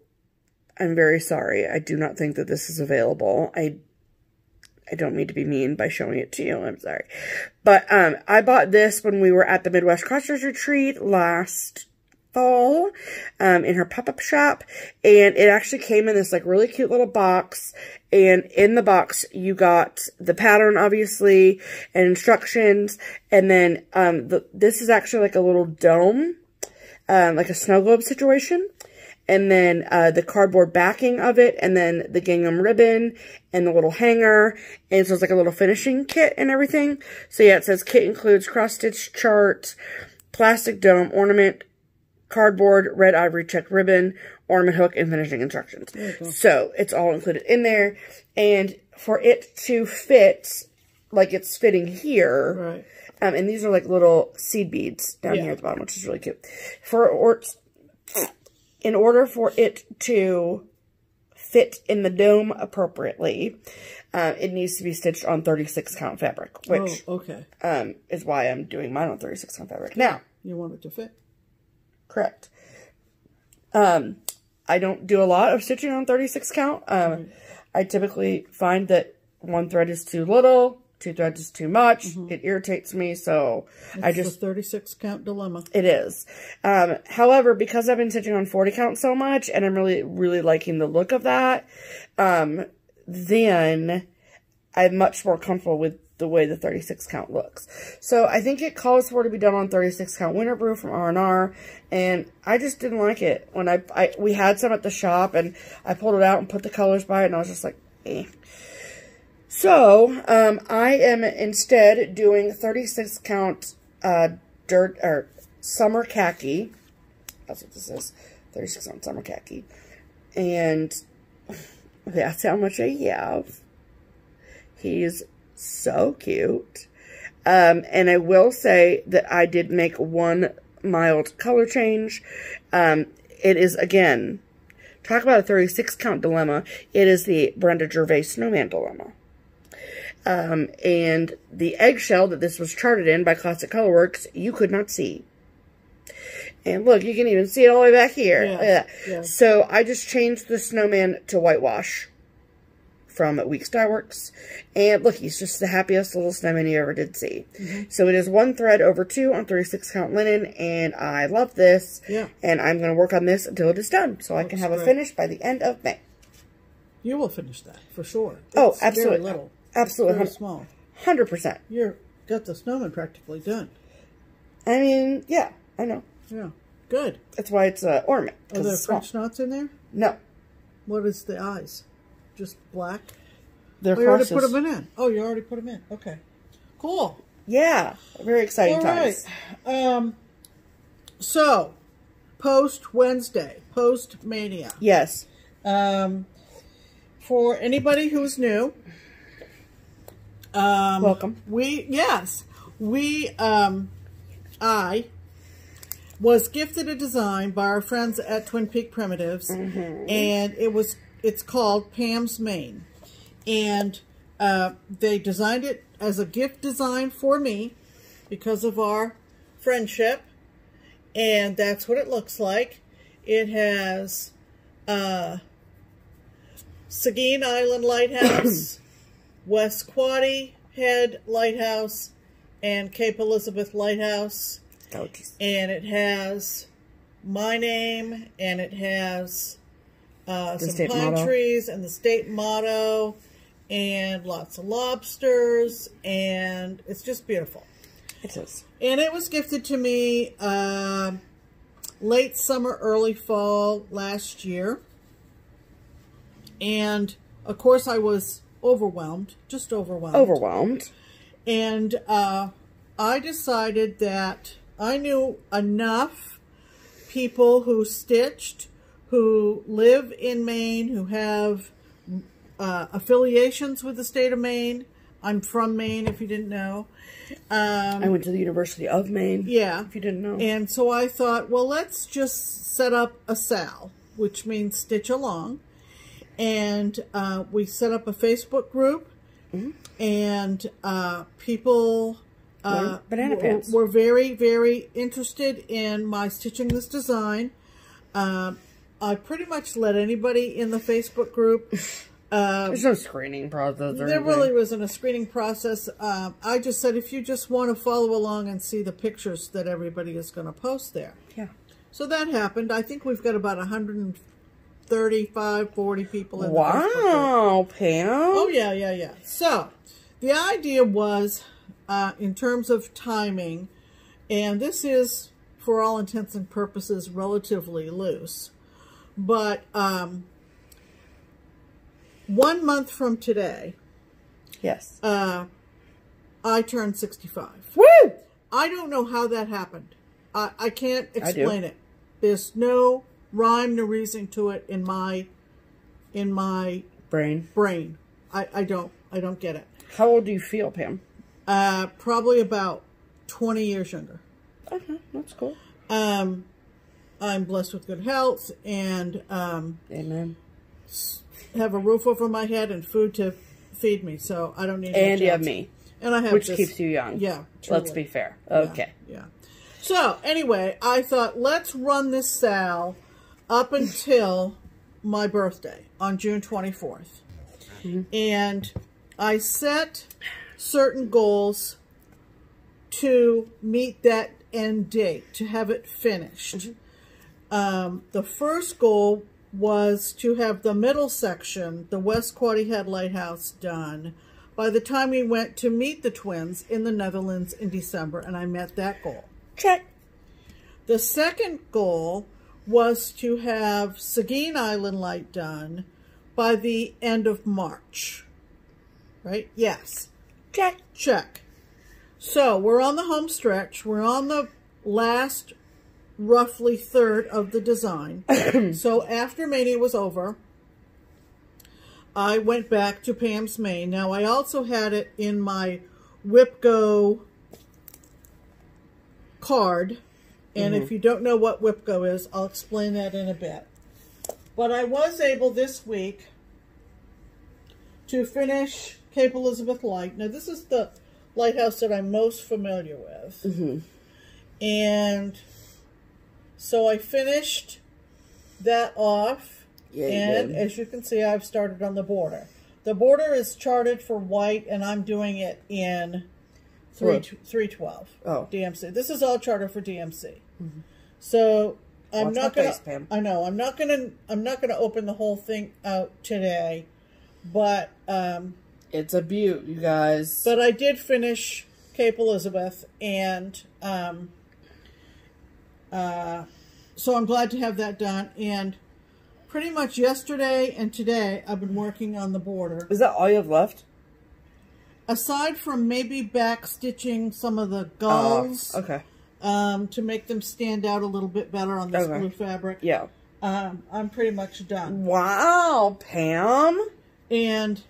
B: I'm very sorry. I do not think that this is available. I don't mean to be mean by showing it to you. I'm sorry. But I bought this when we were at the Midwest Crossers Retreat last fall in her pop-up shop, and it actually came in this like really cute little box, and in the box you got the pattern obviously and instructions, and then this is actually like a little dome, like a snow globe situation, and then the cardboard backing of it, and then the gingham ribbon and the little hanger, and so it's like a little finishing kit and everything. So yeah, it says kit includes cross-stitch chart, plastic dome, ornament, cardboard, red ivory checked ribbon, ornament hook, and finishing instructions. So it's all included in there. And for it to fit like it's fitting here,
A: right.
B: And these are like little seed beads down here at the bottom, which is really cute. In order for it to fit in the dome appropriately, it needs to be stitched on 36 count fabric, which is why I'm doing mine on 36 count fabric. Now,
A: you want it to fit.
B: Correct. I don't do a lot of stitching on 36 count. I typically find that one thread is too little, 2 threads is too much. It irritates me, so
A: it's the 36 count dilemma.
B: It is. However, because I've been stitching on 40 count so much, and I'm really liking the look of that, then I'm much more comfortable with the way the 36 count looks. So I think it calls for it to be done on 36 count winter brew from R&R, and I just didn't like it. When we had some at the shop, and I pulled it out and put the colors by it, and I was just like, eh. So, I am instead doing 36 count, summer khaki. That's what this is. 36 count summer khaki. And that's how much I have. He's so cute. And I will say that I did make one mild color change. It is, again, talk about a 36 count dilemma. It is the Brenda Gervais Snowman dilemma. And the eggshell that this was charted in by Classic Colorworks, you could not see. And look, you can even see it all the way back here. Yes. So I just changed the snowman to whitewash from Weeks Dye Works. And look, he's just the happiest little snowman you ever did see. So it is 1 thread over 2 on 36 count linen, and I love this. And I'm going to work on this until it is done, so I can have a finish by the end of May.
A: You will finish that, for sure.
B: Oh, absolutely.
A: Very little.
B: Absolutely.
A: Very small.
B: 100%.
A: You've got the snowman practically done.
B: I mean, yeah, I know.
A: Yeah, good.
B: That's why it's an ornament.
A: Are there French knots in there?
B: No.
A: What is the eyes? Just black?
B: They're
A: you already put them in. Oh, you already put them in. Okay. Cool.
B: Yeah. Very exciting times.
A: All right. So, post-Wednesday. Post-Mania.
B: Yes.
A: For anybody who's new,
B: welcome.
A: I was gifted a design by our friends at Twin Peak Primitives, and it's called Pam's Maine, and they designed it as a gift design for me because of our friendship, and that's what it looks like. It has Seguin Island Lighthouse, West Quoddy Head Lighthouse, and Cape Elizabeth Lighthouse.
B: Gorgeous.
A: And it has my name, and it has some pine trees, and the state motto, and lots of lobsters, and it's just beautiful.
B: It is.
A: And it was gifted to me late summer, early fall last year. And, of course, I was overwhelmed, just overwhelmed.
B: Overwhelmed.
A: And I decided that I knew enough people who stitched, who live in Maine, who have affiliations with the state of Maine. I'm from Maine, if you didn't know.
B: I went to the University of Maine.
A: Yeah.
B: If you didn't know.
A: And so I thought, well, let's just set up a SAL, which means stitch along. And we set up a Facebook group, and people were very, very interested in my stitching this design. I pretty much let anybody in the Facebook group.
B: There's no screening process.
A: There really wasn't a screening process. I just said, if you just want to follow along and see the pictures that everybody is going to post there.
B: Yeah. So
A: that happened. I think we've got about 135, 40 people in the Facebook group.
B: Wow, Pam.
A: Oh, yeah. So, the idea was, in terms of timing, and this is, for all intents and purposes, relatively loose, but 1 month from today,
B: yes,
A: I turned 65.
B: Woo!
A: I don't know how that happened. I can't explain it. There's no rhyme, no reason to it in my brain. I don't get it.
B: How old do you feel, Pam?
A: Probably about 20 years younger.
B: Okay, that's cool.
A: I'm blessed with good health, and
B: amen.
A: have a roof over my head and food to feed me, so I don't need
B: And you have me.
A: And I have
B: which keeps you young.
A: Yeah.
B: Let's be fair. Okay.
A: Yeah. So, anyway, I thought, let's run this sal up until my birthday on June 24th. And I set certain goals to meet that end date, to have it finished. The first goal was to have the middle section, the West Quoddy Head Lighthouse, done by the time we went to meet the twins in the Netherlands in December, and I met that goal.
B: Check.
A: The second goal was to have Seguin Island Light done by the end of March. Right? Yes.
B: Check.
A: Check. So, we're on the home stretch. We're on the last, roughly, third of the design. So, after Mania was over, I went back to Pam's Maine. Now, I also had it in my WIPGO card. And if you don't know what WIPGO is, I'll explain that in a bit. But I was able this week to finish Cape Elizabeth Light. Now, this is the lighthouse that I'm most familiar with. And so I finished that off. Yeah, and as you can see, I've started on the border. The border is charted for white, and I'm doing it in 312 DMC. This is all charted for DMC. So I'm not gonna. I know I'm not gonna open the whole thing out today, but
B: it's a beaut, you guys.
A: But I did finish Cape Elizabeth, and so I'm glad to have that done. And pretty much yesterday and today, I've been working on the border.
B: Is that all you have left?
A: Aside from maybe back stitching some of the gulls.
B: Okay.
A: To make them stand out a little bit better on this blue fabric.
B: Yeah.
A: I'm pretty much done.
B: Wow, Pam.
A: And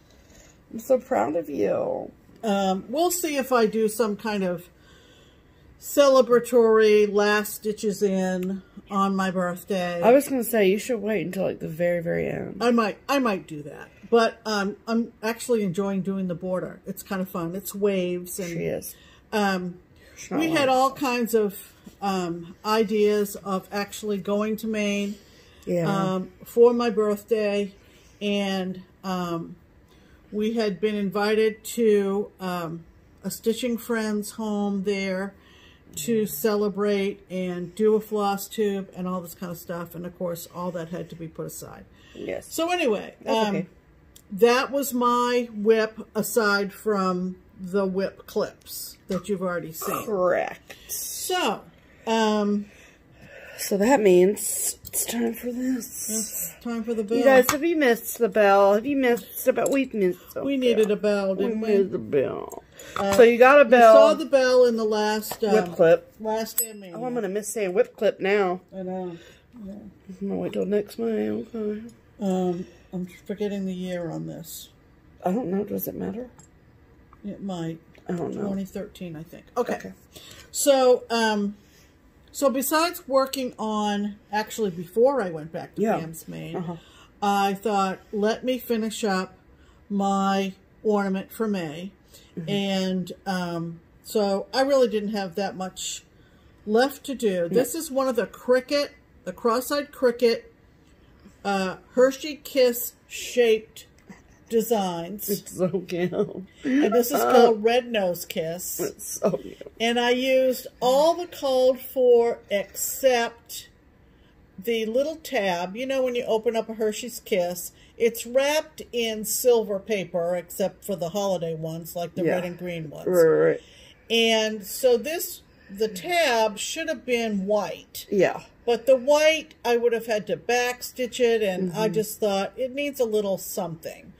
B: I'm so proud of you.
A: We'll see if I do some kind of celebratory last stitches in on my birthday.
B: I was going to say, you should wait until like the very, very end.
A: I might do that. But I'm actually enjoying doing the border. It's kind of fun. It's waves. And,
B: she is.
A: We had all kinds of ideas of actually going to Maine for my birthday. And we had been invited to a stitching friend's home there to celebrate and do a floss tube and all this kind of stuff. And, of course, all that had to be put aside.
B: Yes.
A: So, anyway, that was my whip aside from the whip clips that you've already seen.
B: Correct.
A: So,
B: so that means it's time for this.
A: It's time for the bell.
B: You guys, have you missed the bell? Have you missed the bell? We've missed the bell.
A: We needed a bell, didn't we?
B: We needed the bell. So you got a bell.
A: You saw the bell in the last
B: whip clip.
A: Last Mania.
B: Oh, I'm gonna miss saying whip clip now.
A: I know. Yeah.
B: I'm gonna wait till next May. Okay.
A: I'm forgetting the year on this.
B: I don't know. Does it matter?
A: It might.
B: I don't know.
A: 2013, I think. Okay. So, so besides working on, actually before I went back to Pam's Maine, I thought, let me finish up my ornament for May. And so I really didn't have that much left to do. This is one of the cricket, the cross-eyed cricket, Hershey Kiss shaped designs.
B: It's so cute.
A: And this is called Red Nose Kiss.
B: It's so cute.
A: And I used all the called for except the little tab. You know when you open up a Hershey's Kiss, it's wrapped in silver paper except for the holiday ones like the red and green ones.
B: Right.
A: And so the tab should have been white.
B: Yeah.
A: But the white, I would have had to back stitch it, and I just thought it needs a little something.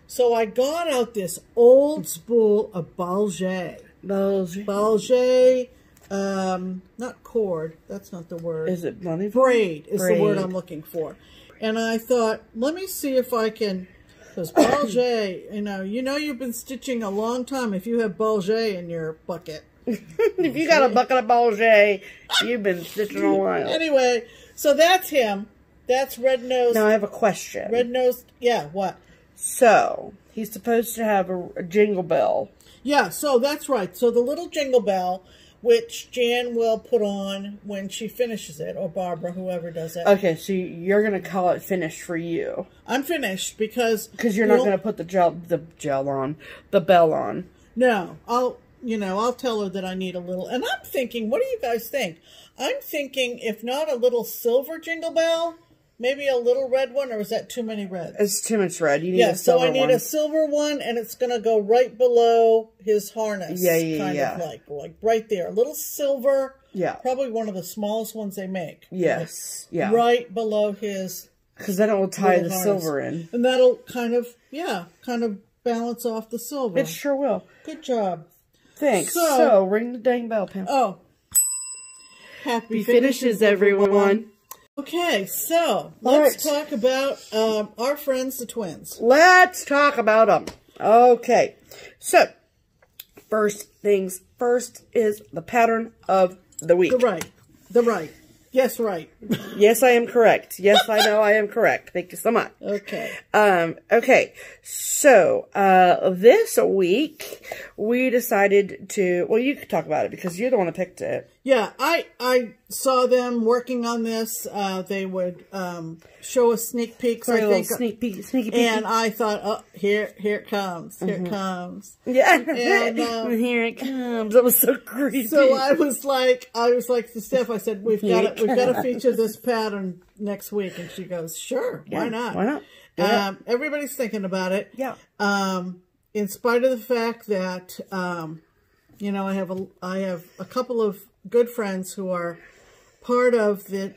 A: So I got out this old spool of Balget. Balget, not cord, that's not the word.
B: Is it money?
A: Braid is the word I'm looking for. And I thought, let me see if I can, because Balget, you know you've been stitching a long time if you have Balget in your bucket.
B: If you got a bucket of Balget, you've been stitching a while.
A: Anyway, so that's him. That's Red-Nosed.
B: Now I have a question.
A: Red-Nosed, yeah, what?
B: So, he's supposed to have a jingle bell.
A: Yeah, so that's right. So the little jingle bell, which Jan will put on when she finishes it, or Barbara, whoever does it.
B: Okay, so you're going to call it finished for you.
A: I'm finished because
B: you're not going to put the bell on.
A: No, I'll tell her that I need a little. And I'm thinking, what do you guys think? I'm thinking, if not a little silver jingle bell, maybe a little red one, or is that too many reds?
B: It's too much red. You need a silver one.
A: So I need a silver one, and it's going to go right below his harness.
B: Yeah.
A: Kind of like right there. A little silver.
B: Yeah.
A: Probably one of the smallest ones they make.
B: Yes.
A: Right?
B: Yeah.
A: Right below his.
B: Because then it will tie the silver in.
A: And that'll kind of balance off the silver.
B: It sure will.
A: Good job.
B: Thanks. So ring the dang bell, Pam.
A: Oh. Happy
B: finishes, everyone.
A: Okay, so let's talk about our friends, the twins. Let's talk about them.
B: Okay, so first things first is the pattern of the week.
A: The right. Yes, right.
B: Yes, I am correct. Yes, I know I am correct. Thank you so much.
A: Okay.
B: Okay. So, this week we decided to, well, you could talk about it because you're the one who picked it.
A: Yeah, I saw them working on this. They would show us sneak peeks, I think.
B: Sneaky peek.
A: And I thought, oh, here it comes. Here it comes.
B: Yeah. And here it comes. That was so creepy.
A: So I was like to Steph, I said, we've got to feature this pattern next week. And she goes, sure, why not?
B: Why not?
A: Everybody's thinking about it.
B: Yeah.
A: In spite of the fact that, I have a couple of good friends who are part of the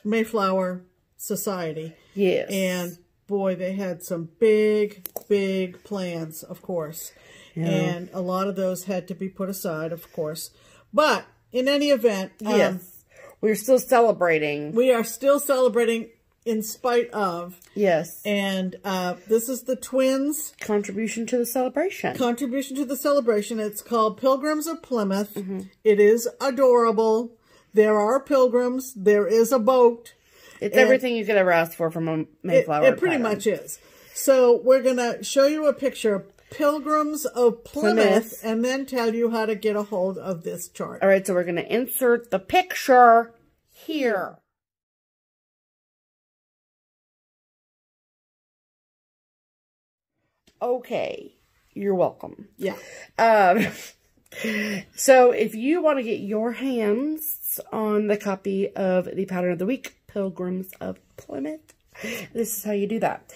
A: Mayflower Society.
B: Yes.
A: And boy, they had some big plans, of course. Yeah. And a lot of those had to be put aside, of course. But in any event,
B: yes, we're still celebrating.
A: We are still celebrating in spite of.
B: Yes.
A: And this is the twins'
B: contribution to the celebration.
A: It's called Pilgrims of Plymouth. It is adorable. There are pilgrims. There is a boat.
B: It's everything you could ever ask for from a Mayflower
A: It pretty much is. So we're going to show you a picture of Pilgrims of Plymouth and then tell you how to get a hold of this chart.
B: All right, so we're going to insert the picture here. Okay, you're welcome.
A: Yeah.
B: So if you want to get your hands on the copy of the pattern of the week, Pilgrims of Plymouth, this is how you do that.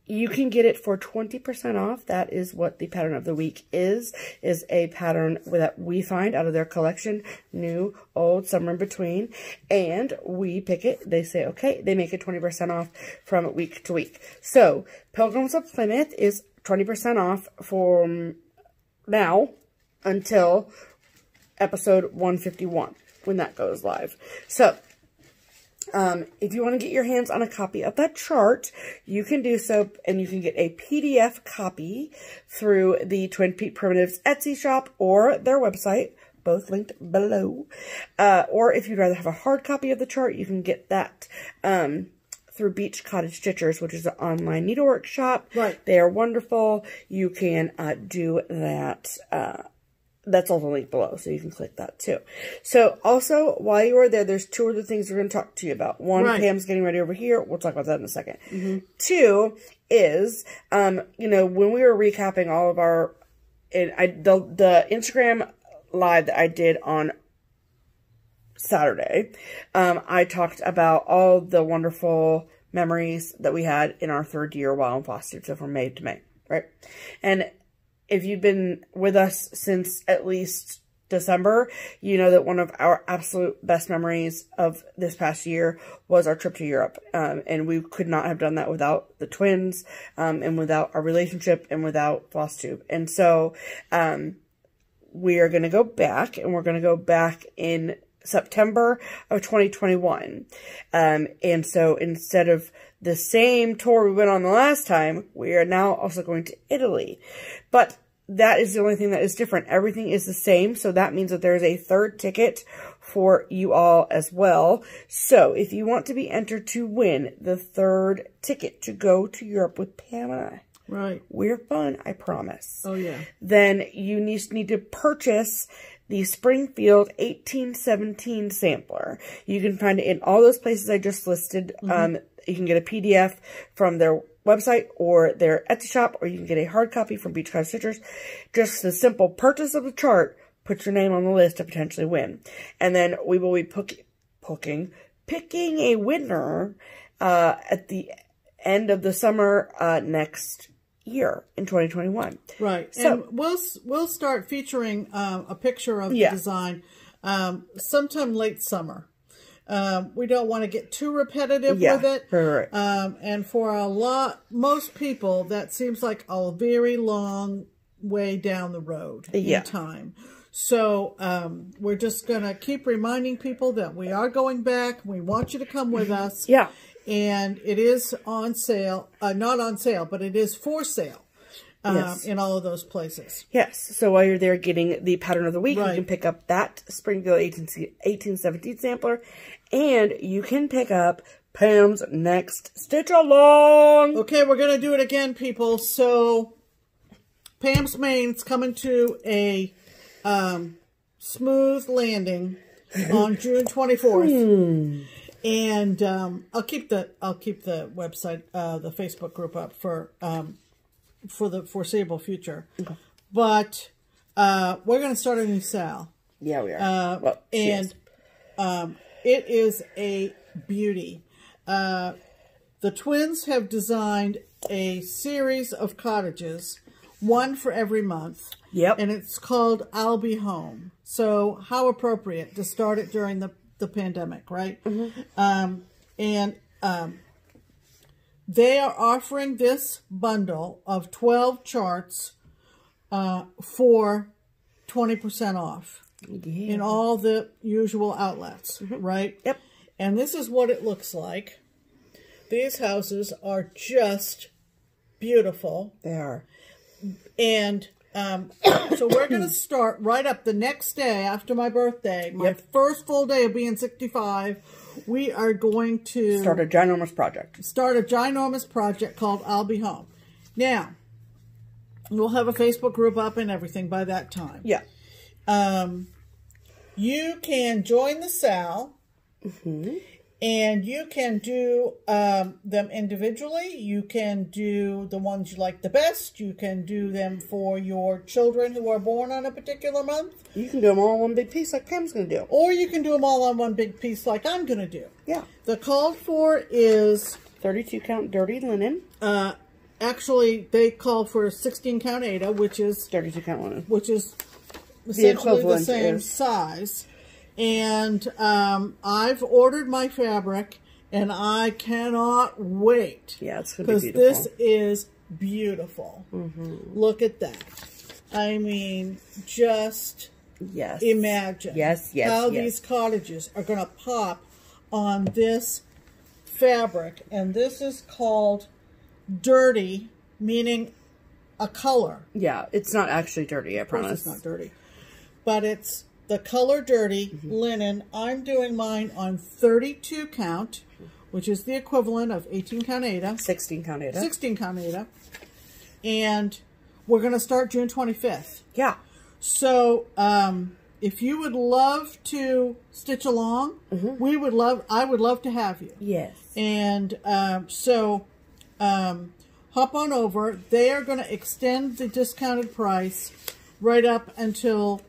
B: You can get it for 20% off. That is what the pattern of the week is a pattern that we find out of their collection, new, old, somewhere in between, and we pick it. They say, okay, they make it 20% off from week to week. So, Pilgrims of Plymouth is 20% off from now until episode 151, when that goes live. So, if you want to get your hands on a copy of that chart, you can do so, and you can get a PDF copy through the Twin Peak Primitives Etsy shop or their website, both linked below. Or if you'd rather have a hard copy of the chart, you can get that through Beach Cottage Stitchers, which is an online needlework shop.
A: Right.
B: They are wonderful. You can do that. That's also linked below, so you can click that too. So, also, while you are there, there's two other things we're going to talk to you about. One, Pam's getting ready over here. We'll talk about that in a second. Two is, when we were recapping all of our, the Instagram live that I did on Saturday, I talked about all the wonderful memories that we had in our third year while in FlossTube, so from May to May, right? And if you've been with us since at least December, you know that one of our absolute best memories of this past year was our trip to Europe. And we could not have done that without the twins, and without our relationship, and without FlossTube. And so, we are going to go back, and we're going to go back in September of 2021. And so instead of the same tour we went on the last time, we are now also going to Italy. But that is the only thing that is different. Everything is the same, so that means that there is a third ticket for you all as well. So if you want to be entered to win the 3rd ticket to go to Europe with Pam and I.
A: Right.
B: We're fun, I promise.
A: Oh, yeah.
B: Then you need to purchase the Springfield 1817 sampler. You can find it in all those places I just listed. You can get a PDF from their website or their Etsy shop, or you can get a hard copy from Beach Cottage Stitchers. Just the simple purchase of the chart, put your name on the list to potentially win. And then we will be picking a winner at the end of the summer next year in 2021.
A: Right.
B: So,
A: and we'll start featuring a picture of the design sometime late summer. We don't want to get too repetitive with it.
B: Right.
A: And for most people, that seems like a very long way down the road in time. So we're just going to keep reminding people that we are going back. We want you to come with us.
B: Yeah.
A: And it is on sale, not on sale, but it is for sale in all of those places.
B: Yes. So while you're there getting the pattern of the week,
A: Right.
B: you can pick up that Springfield 1817 sampler, and you can pick up Pam's next stitch along.
A: Okay, we're going to do it again, people. So Pam's Maine's coming to a smooth landing on June 24th. And I'll keep the website, the Facebook group up for the foreseeable future. Okay. But we're going to start a new sale.
B: Yeah, we are.
A: It is a beauty. The twins have designed a series of cottages, one for every month.
B: Yep.
A: And it's called I'll Be Home. So how appropriate to start it during the pandemic, right? They are offering this bundle of 12 charts for 20% off in all the usual outlets, right?
B: Yep.
A: And this is what it looks like. These houses are just beautiful.
B: They are.
A: And so we're going to start right up the next day after my birthday, my first full day of being 65. We are going to
B: start a ginormous
A: project called I'll Be Home. Now, we'll have a Facebook group up and everything by that time.
B: Yeah.
A: You can join the sale. And you can do them individually. You can do the ones you like the best. You can do them for your children who are born on a particular month.
B: You can do them all in one big piece like Pam's going to do.
A: Or you can do them all on one big piece like I'm going to do.
B: Yeah.
A: The called for is
B: 32 count dirty linen.
A: Actually, they call for 16 count Aida, which is
B: 32 count linen.
A: Which is essentially the same size. And I've ordered my fabric, and I cannot wait.
B: Yeah, it's going to be beautiful.
A: Because this is beautiful. Look at that. I mean, just imagine how these cottages are going to pop on this fabric. And this is called dirty, meaning a color.
B: Yeah, it's not actually dirty, I promise.
A: It's not dirty. But it's the color dirty linen. I'm doing mine on 32 count, which is the equivalent of 18 count Aida.
B: 16 count Aida.
A: 16 count Aida. And we're going to start June 25th.
B: Yeah.
A: So, if you would love to stitch along, I would love to have you.
B: Yes.
A: And hop on over. They are going to extend the discounted price right up until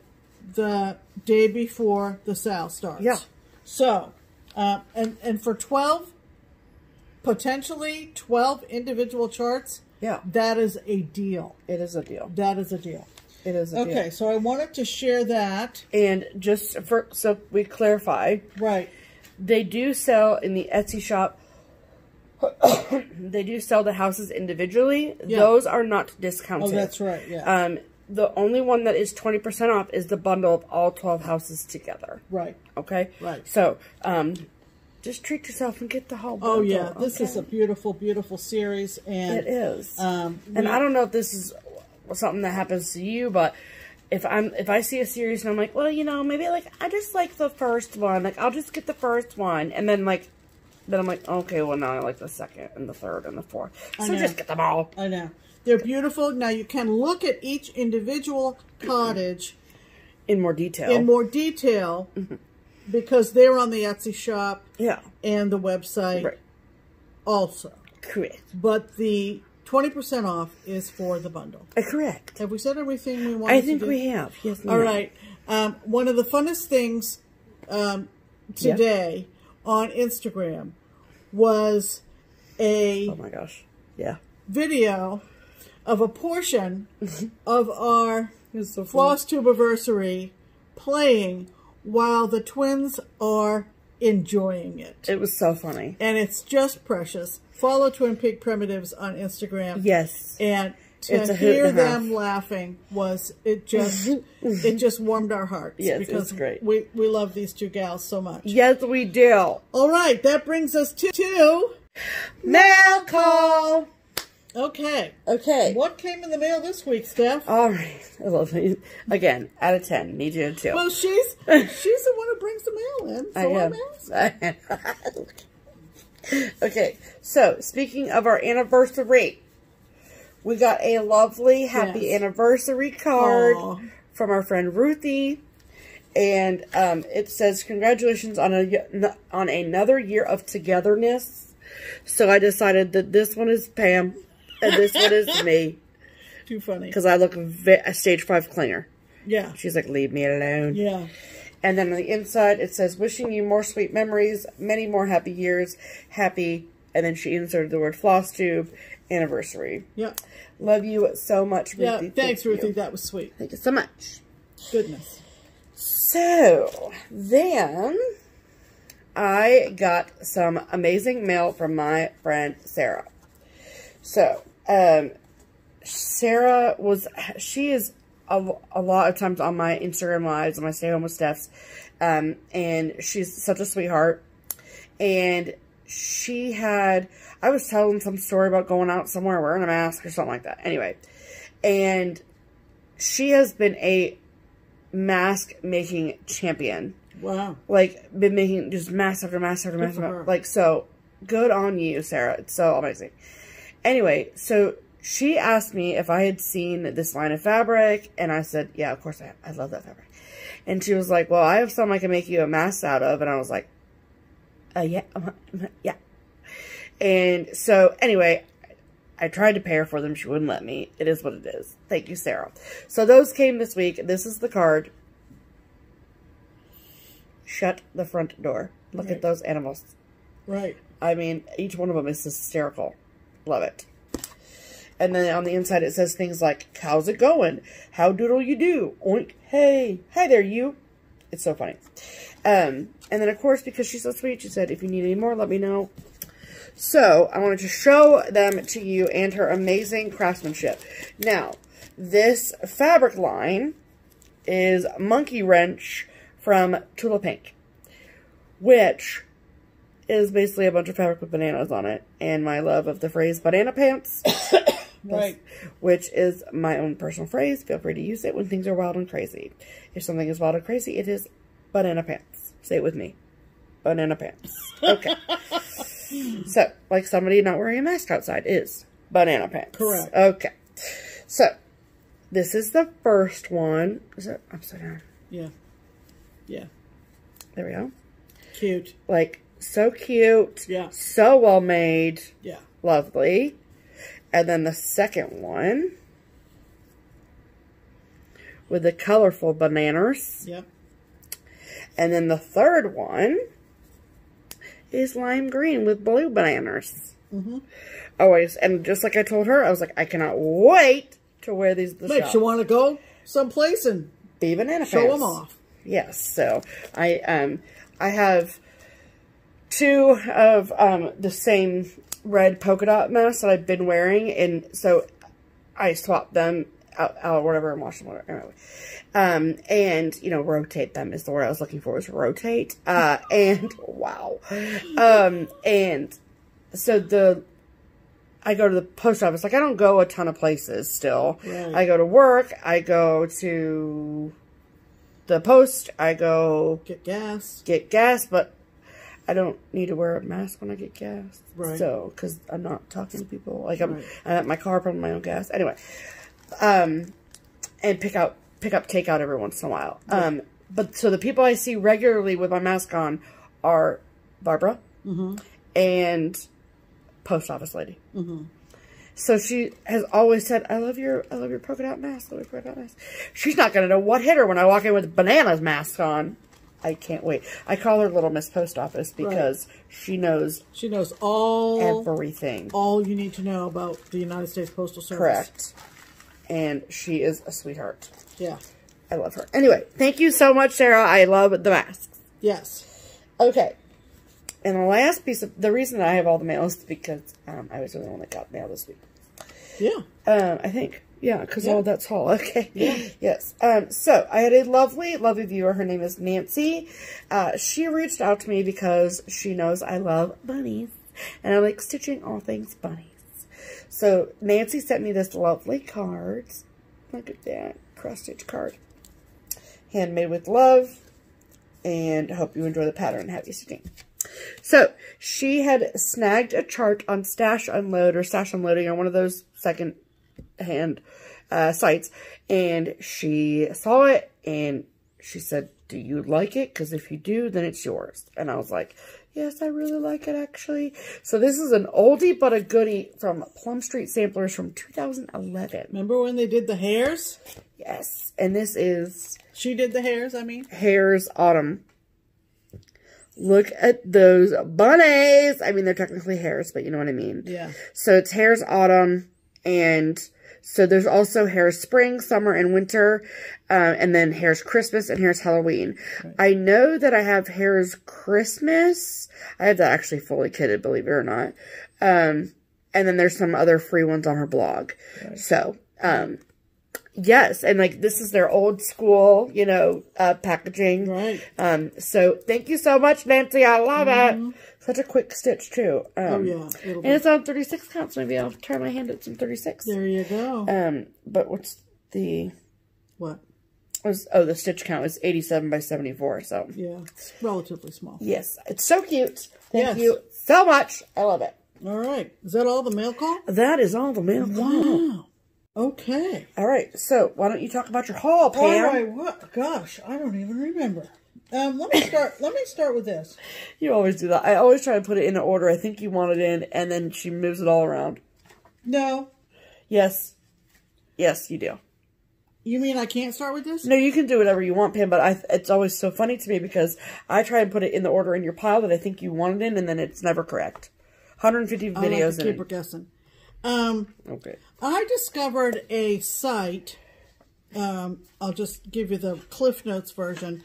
A: the day before the sale starts.
B: Yeah.
A: So, and for 12, potentially 12 individual charts, that is a deal.
B: It is a deal.
A: That is a deal.
B: It is a deal.
A: Okay, so I wanted to share that.
B: And just so we clarify.
A: Right.
B: They do sell in the Etsy shop. They do sell the houses individually. Yeah. Those are not discounted.
A: Oh, that's right. Yeah.
B: The only one that is 20% off is the bundle of all 12 houses together.
A: Right.
B: Okay?
A: Right.
B: So, just treat yourself and get the whole bundle.
A: Oh, yeah. This is a beautiful, beautiful series. And
B: it is. And I don't know if this is something that happens to you, but if I see a series and I'm like, well, you know, maybe like I just like the first one, like I'll just get the first one, and then I'm like, okay, well now I like the second and the third and the fourth, so just get them all.
A: I know, they're beautiful. Now you can look at each individual cottage
B: in more detail.
A: Because they're on the Etsy shop, and the website, also.
B: Correct.
A: But the 20% off is for the bundle.
B: Correct.
A: Have we said everything we wanted to do?
B: I think we have. Yes.
A: All right. One of the funnest things today on Instagram was a
B: oh my gosh,
A: video of a portion of our FlossTube anniversary playing while the twins are enjoying it.
B: It was so funny.
A: And it's just precious. Follow Twin Peak Primitives on Instagram.
B: Yes.
A: And to hear them laughing it just warmed our hearts.
B: Yes,
A: because
B: it's great.
A: We love these two gals so much.
B: Yes, we do.
A: All right, that brings us to
B: mail call.
A: Okay.
B: Okay.
A: What came in the mail this week, Steph?
B: All right. I love it. Again, out of 10. Need you to 2.
A: Well, she's the one who brings the mail in, so I'm asking.
B: Okay. So, speaking of our anniversary, we got a lovely happy anniversary card from our friend Ruthie. And it says, congratulations on another year of togetherness. So I decided that this one is Pam. And this one is me.
A: Too funny.
B: Because I look a stage 5 clinger.
A: Yeah.
B: She's like, leave me alone.
A: Yeah.
B: And then on the inside, it says, wishing you more sweet memories, many more happy years, happy. And then she inserted the word FlossTube anniversary.
A: Yeah.
B: Love you so much, Ruthie.
A: Yeah, thanks, Ruthie. That was sweet.
B: Thank you so much.
A: Goodness.
B: So, then I got some amazing mail from my friend Sarah. So, Sarah she is a lot of times on my Instagram lives, on my Stay Home with Steph's, and she's such a sweetheart, and I was telling some story about going out somewhere wearing a mask or something like that, anyway, and she has been a mask making champion.
A: Wow.
B: Like, been making just mask after mask after mask, like, so, good on you, Sarah, it's so amazing. Anyway, so she asked me if I had seen this line of fabric, and I said, yeah, of course I have. I love that fabric. And she was like, well, I have some I can make you a mask out of, and I was like, yeah. And so, anyway, I tried to pay her for them. She wouldn't let me. It is what it is. Thank you, Sarah. So those came this week. This is the card. Shut the front door. Look at those animals.
A: Right.
B: I mean, each one of them is hysterical. Love it. And then on the inside it says things like, how's it going? How doodle you do? Oink. Hey. Hi there, you. It's so funny. And then, of course, because she's so sweet, she said, if you need any more, let me know. So, I wanted to show them to you and her amazing craftsmanship. Now, this fabric line is Monkey Wrench from Tula Pink, which is basically a bunch of fabric with bananas on it, and my love of the phrase banana pants,
A: right,
B: which is my own personal phrase. Feel free to use it when things are wild and crazy. If something is wild and crazy, it is banana pants. Say it with me. Banana pants. Okay. So, like somebody not wearing a mask outside is banana pants.
A: Correct.
B: Okay. So, this is the first one. Is it upside down?
A: Yeah. Yeah.
B: There we go.
A: Cute.
B: Like, so cute.
A: Yeah.
B: So well made.
A: Yeah.
B: Lovely. And then the second one with the colorful bananas.
A: Yep.
B: And then the third one is lime green with blue bananas.
A: Mm-hmm.
B: Always. And just like I told her, I was like, I cannot wait to wear these at the shop.
A: Makes you want to go someplace and
B: be banana
A: show
B: pants.
A: them off.
B: Yes. So I have two of the same red polka dot masks that I've been wearing, and so I swapped them out or whatever and wash them whatever. And you know, rotate them is the word I was looking for, was rotate. And wow. And so I go to the post office. Like, I don't go a ton of places still.
A: Right.
B: I go to work. I go to the post. I go
A: get gas.
B: But I don't need to wear a mask when I get gas.
A: Right.
B: So, because I'm not talking to people. Like, I'm at my car pumping my own gas. Anyway. And pick up takeout every once in a while. Right. But so the people I see regularly with my mask on are Barbara and post office lady. So she has always said, I love your polka dot mask. I love your polka dot mask. She's not going to know what hit her when I walk in with Banana's mask on. I can't wait. I call her Little Miss Post Office because she knows
A: all
B: everything.
A: All you need to know about the United States Postal Service.
B: Correct. And she is a sweetheart.
A: Yeah.
B: I love her. Anyway, thank you so much, Sarah. I love the masks.
A: Yes.
B: Okay. And the last piece of, the reason that I have all the mail is because I was the only one that got mail this week.
A: Yeah.
B: I think. Yeah, because all that's haul. Okay. Yeah. Yes. So, I had a lovely, lovely viewer. Her name is Nancy. She reached out to me because she knows I love bunnies. And I like stitching all things bunnies. So, Nancy sent me this lovely card. Look at that. Cross-stitch card. Handmade with love. And I hope you enjoy the pattern. Happy stitching. So, she had snagged a chart on Stash Unload or Stash Unloading on one of those second-hand sites. And she saw it and she said, do you like it? Because if you do, then it's yours. And I was like, yes, I really like it, actually. So this is an oldie but a goodie from Plum Street Samplers from 2011.
A: Remember when they did the hairs?
B: Yes. And this is...
A: She did the hairs, I mean.
B: Hairs Autumn. Look at those bunnies. I mean, they're technically hairs, but you know what I mean.
A: Yeah.
B: So it's Hairs Autumn, and so there's also Hairs Spring, Summer, and Winter, and then Hairs Christmas and Hairs Halloween. Right. I know that I have Hairs Christmas. I have that actually fully kitted, believe it or not. And then there's some other free ones on her blog. Right. So, yes, and like this is their old school, you know, packaging.
A: Right.
B: So thank you so much, Nancy. I love it. Such a quick stitch too.
A: Oh yeah.
B: And it's on 36 counts. Maybe I'll try my hand at some 36.
A: There you go.
B: But what's the
A: what?
B: The stitch count is 87 by 74. So
A: yeah, it's relatively small.
B: Yes, it's so cute. Thank you so much. I love it.
A: All right, is that all the mail call?
B: That is all the mail call.
A: Wow. Okay.
B: All right. So why don't you talk about your haul, Pam?
A: All right. What? Gosh, I don't even remember. Let me start with this.
B: You always do that. I always try to put it in an order I think you want it in, and then she moves it all around.
A: No.
B: Yes. Yes, you do.
A: You mean I can't start with this?
B: No, you can do whatever you want, Pam, but it's always so funny to me because I try and put it in the order in your pile that I think you want it in, and then it's never correct. 150 videos in.
A: Keep her guessing.
B: Okay.
A: I discovered a site, I'll just give you the Cliff Notes version,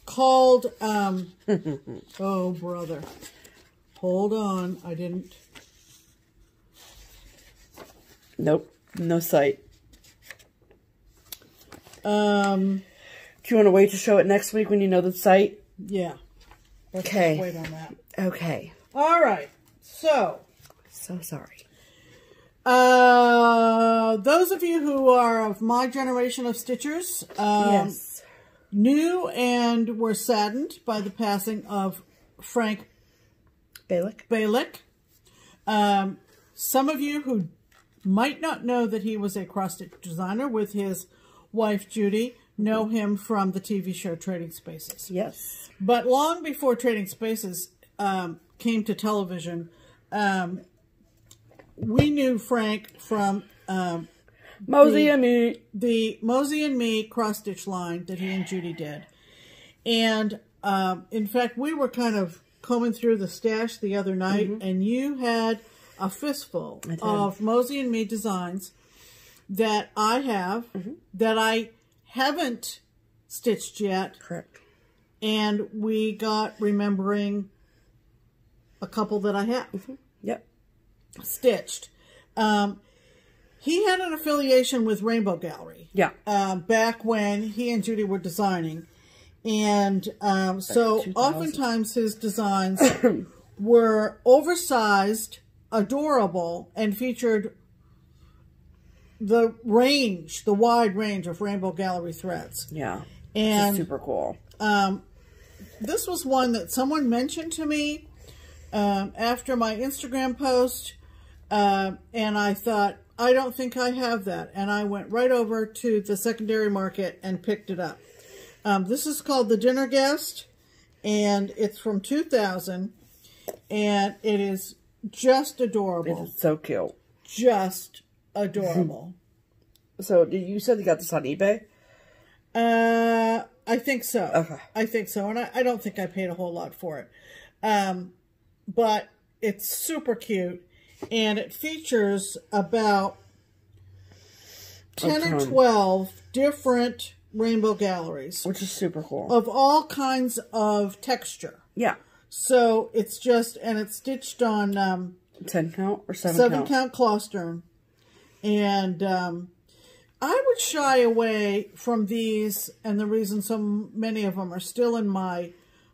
A: called, oh brother, hold on, I didn't.
B: Nope, no site.
A: Do
B: you want to wait to show it next week when you know the site?
A: Yeah.
B: Okay.
A: Let's wait on that.
B: Okay.
A: All right. So
B: sorry.
A: Those of you who are of my generation of stitchers,
B: yes,
A: knew and were saddened by the passing of Frank Balick. Some of you who might not know that he was a cross-stitch designer with his wife Judy know him from the TV show Trading Spaces.
B: Yes.
A: But long before Trading Spaces came to television, we knew Frank from
B: Mosey and Me.
A: The Mosey and Me cross-stitch line that he and Judy did. And in fact, we were kind of combing through the stash the other night, and you had a fistful of Mosey and Me designs that I have, that I haven't stitched yet.
B: Correct. And
A: we got remembering a couple that I have.
B: Yep.
A: Stitched. He had an affiliation with Rainbow Gallery.
B: Yeah.
A: Back when he and Judy were designing. And so oftentimes his designs were oversized adorable and featured the wide range of Rainbow Gallery threads.
B: Yeah.
A: And
B: super cool.
A: This was one that someone mentioned to me after my Instagram post, and I thought, I don't think I have that. And I went right over to the secondary market and picked it up. This is called The Dinner Guest, and it's from 2000, and it is just adorable.
B: It's so cute.
A: Just adorable.
B: So, you said you got this on eBay?
A: I think so.
B: Okay.
A: I think so, and I don't think I paid a whole lot for it. But it's super cute, and it features about 10 or 12 different rainbow galleries.
B: Which is super cool.
A: Of all kinds of texture.
B: Yeah.
A: So it's just, and it's stitched on
B: 10 count or 7 count?
A: 7 count Clawstern. And I would shy away from these, and the reason so many of them are still in my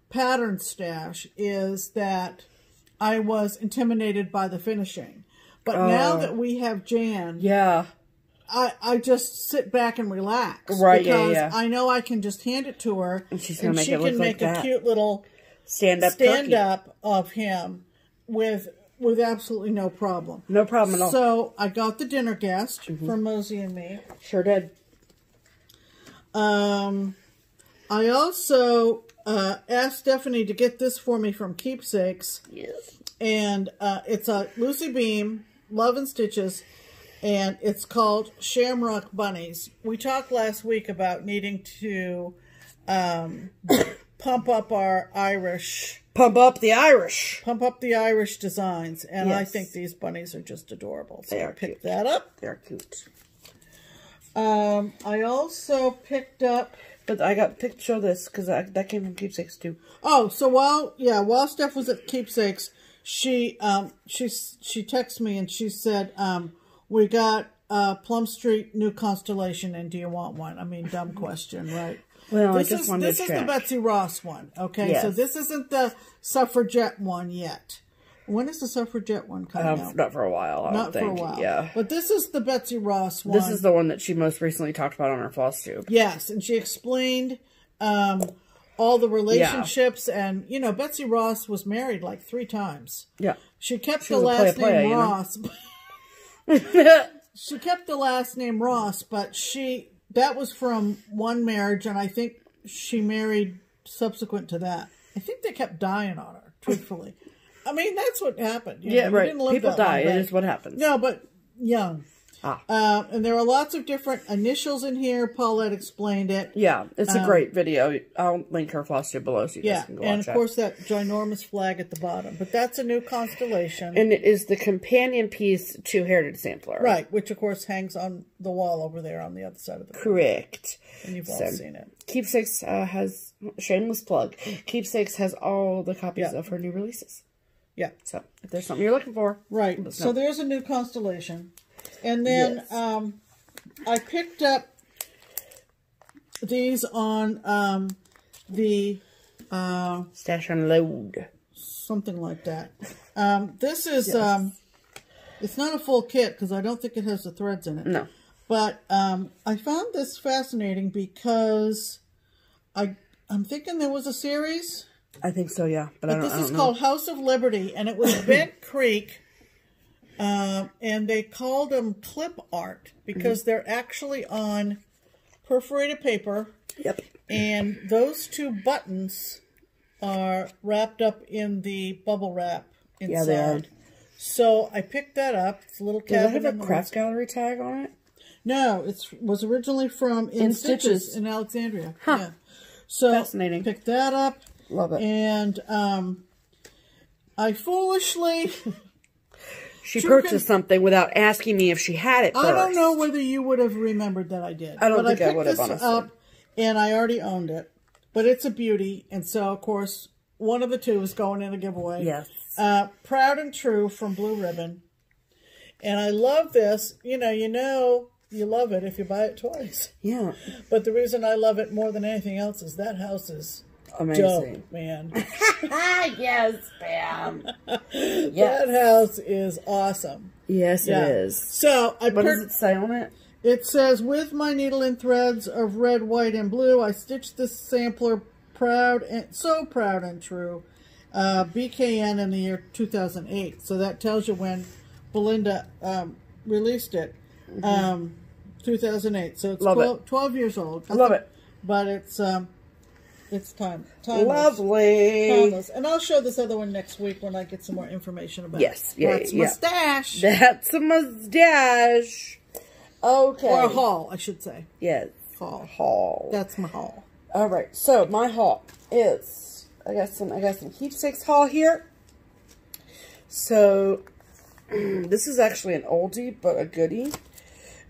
A: pattern stash is that I was intimidated by the finishing. But now that we have Jan,
B: yeah,
A: I just sit back and relax.
B: Right,
A: because I know I can just hand it to her,
B: and she
A: can make a cute little stand up of him with absolutely no problem.
B: No problem at all.
A: So I got The Dinner Guest from Mosey and Me.
B: Sure did.
A: I also asked Stephanie to get this for me from Keepsakes.
B: Yes.
A: And it's a Lucy Beam, Love and Stitches, and it's called Shamrock Bunnies. We talked last week about needing to pump up our Irish...
B: Pump up the Irish.
A: Pump up the Irish designs. And
B: yes.
A: I think these bunnies are just adorable. So I picked
B: cute.
A: that up.
B: They're cute.
A: I also picked up...
B: But I got picked, show this, because that came from Keepsakes too.
A: Oh, so while Steph was at Keepsakes, she texted me and she said, we got Plum Street New Constellation, and do you want one? I mean, dumb question, right?
B: Well,
A: this is the Betsy Ross one, okay? Yes. So this isn't the Suffragette one yet. When is the Suffragette one coming out?
B: Not for a while, I don't think.
A: Not for a while.
B: Yeah.
A: But this is the Betsy Ross one.
B: This is the one that she most recently talked about on her FlossTube.
A: Yes, and she explained all the relationships, and, you know, Betsy Ross was married like 3 times.
B: Yeah.
A: She kept the last name Ross. She kept the last name Ross, but that was from one marriage, and I think she married subsequent to that. I think they kept dying on her, truthfully. I mean, that's what happened.
B: Yeah, right. People die. It is what happens.
A: No, but young. And there are lots of different initials in here. Paulette explained it.
B: Yeah, it's a great video. I'll link her FlossTube below so you guys can go watch
A: and of course that ginormous flag at the bottom. But that's a new constellation.
B: And it is the companion piece to Heritage Sampler.
A: Right, which of course hangs on the wall over there on the other side of the room.
B: Correct.
A: And you've all seen it.
B: Keepsakes has, shameless plug, Keepsakes has all the copies of her new releases.
A: Yeah.
B: So, if there's something you're looking for.
A: Right. So there's a new constellation. And then I picked up these on the...
B: Stash Unload.
A: Something like that. This is... it's not a full kit because I don't think it has the threads in it.
B: No.
A: But I found this fascinating because I'm thinking there was a series...
B: I think so, yeah. But
A: this is called House of Liberty, and it was Bent Creek, and they called them clip art because they're actually on perforated paper.
B: Yep.
A: And those 2 buttons are wrapped up in the bubble wrap inside.
B: Yeah, they are.
A: So I picked that up. It's a little cabin.
B: Does it have a craft gallery tag on it?
A: No, it was originally from In Stitches in Alexandria. Huh. Yeah. So
B: fascinating.
A: Picked that up.
B: Love it.
A: And I foolishly...
B: She purchased something without asking me if she had it first.
A: I don't know whether you would have remembered that I did.
B: I don't think I would have, honestly.
A: I picked this up, and I already owned it. But it's a beauty. And so, of course, one of the 2 is going in a giveaway.
B: Yes.
A: Proud and True from Blue Ribbon. And I love this. You know, you love it if you buy it twice.
B: Yeah.
A: But the reason I love it more than anything else is that house is...
B: amazing.
A: dope, man.
B: Yes, Pam.
A: That house is awesome.
B: Yes, it is.
A: So,
B: what does it say on it?
A: It says, with my needle and threads of red, white, and blue, I stitched this sampler proud and true. BKN in the year 2008. So that tells you when Belinda released it. 2008. So it's 12 years old.
B: I love it.
A: But it's timeless.
B: Lovely.
A: Timeless. And I'll show this other one next week when I get some more information about it. That's my stash.
B: That's a mustache. Okay.
A: Or a haul, I should say.
B: Yes. Haul.
A: That's my haul.
B: All right. So my haul is I got some keepsakes haul here. So this is actually an oldie but a goodie.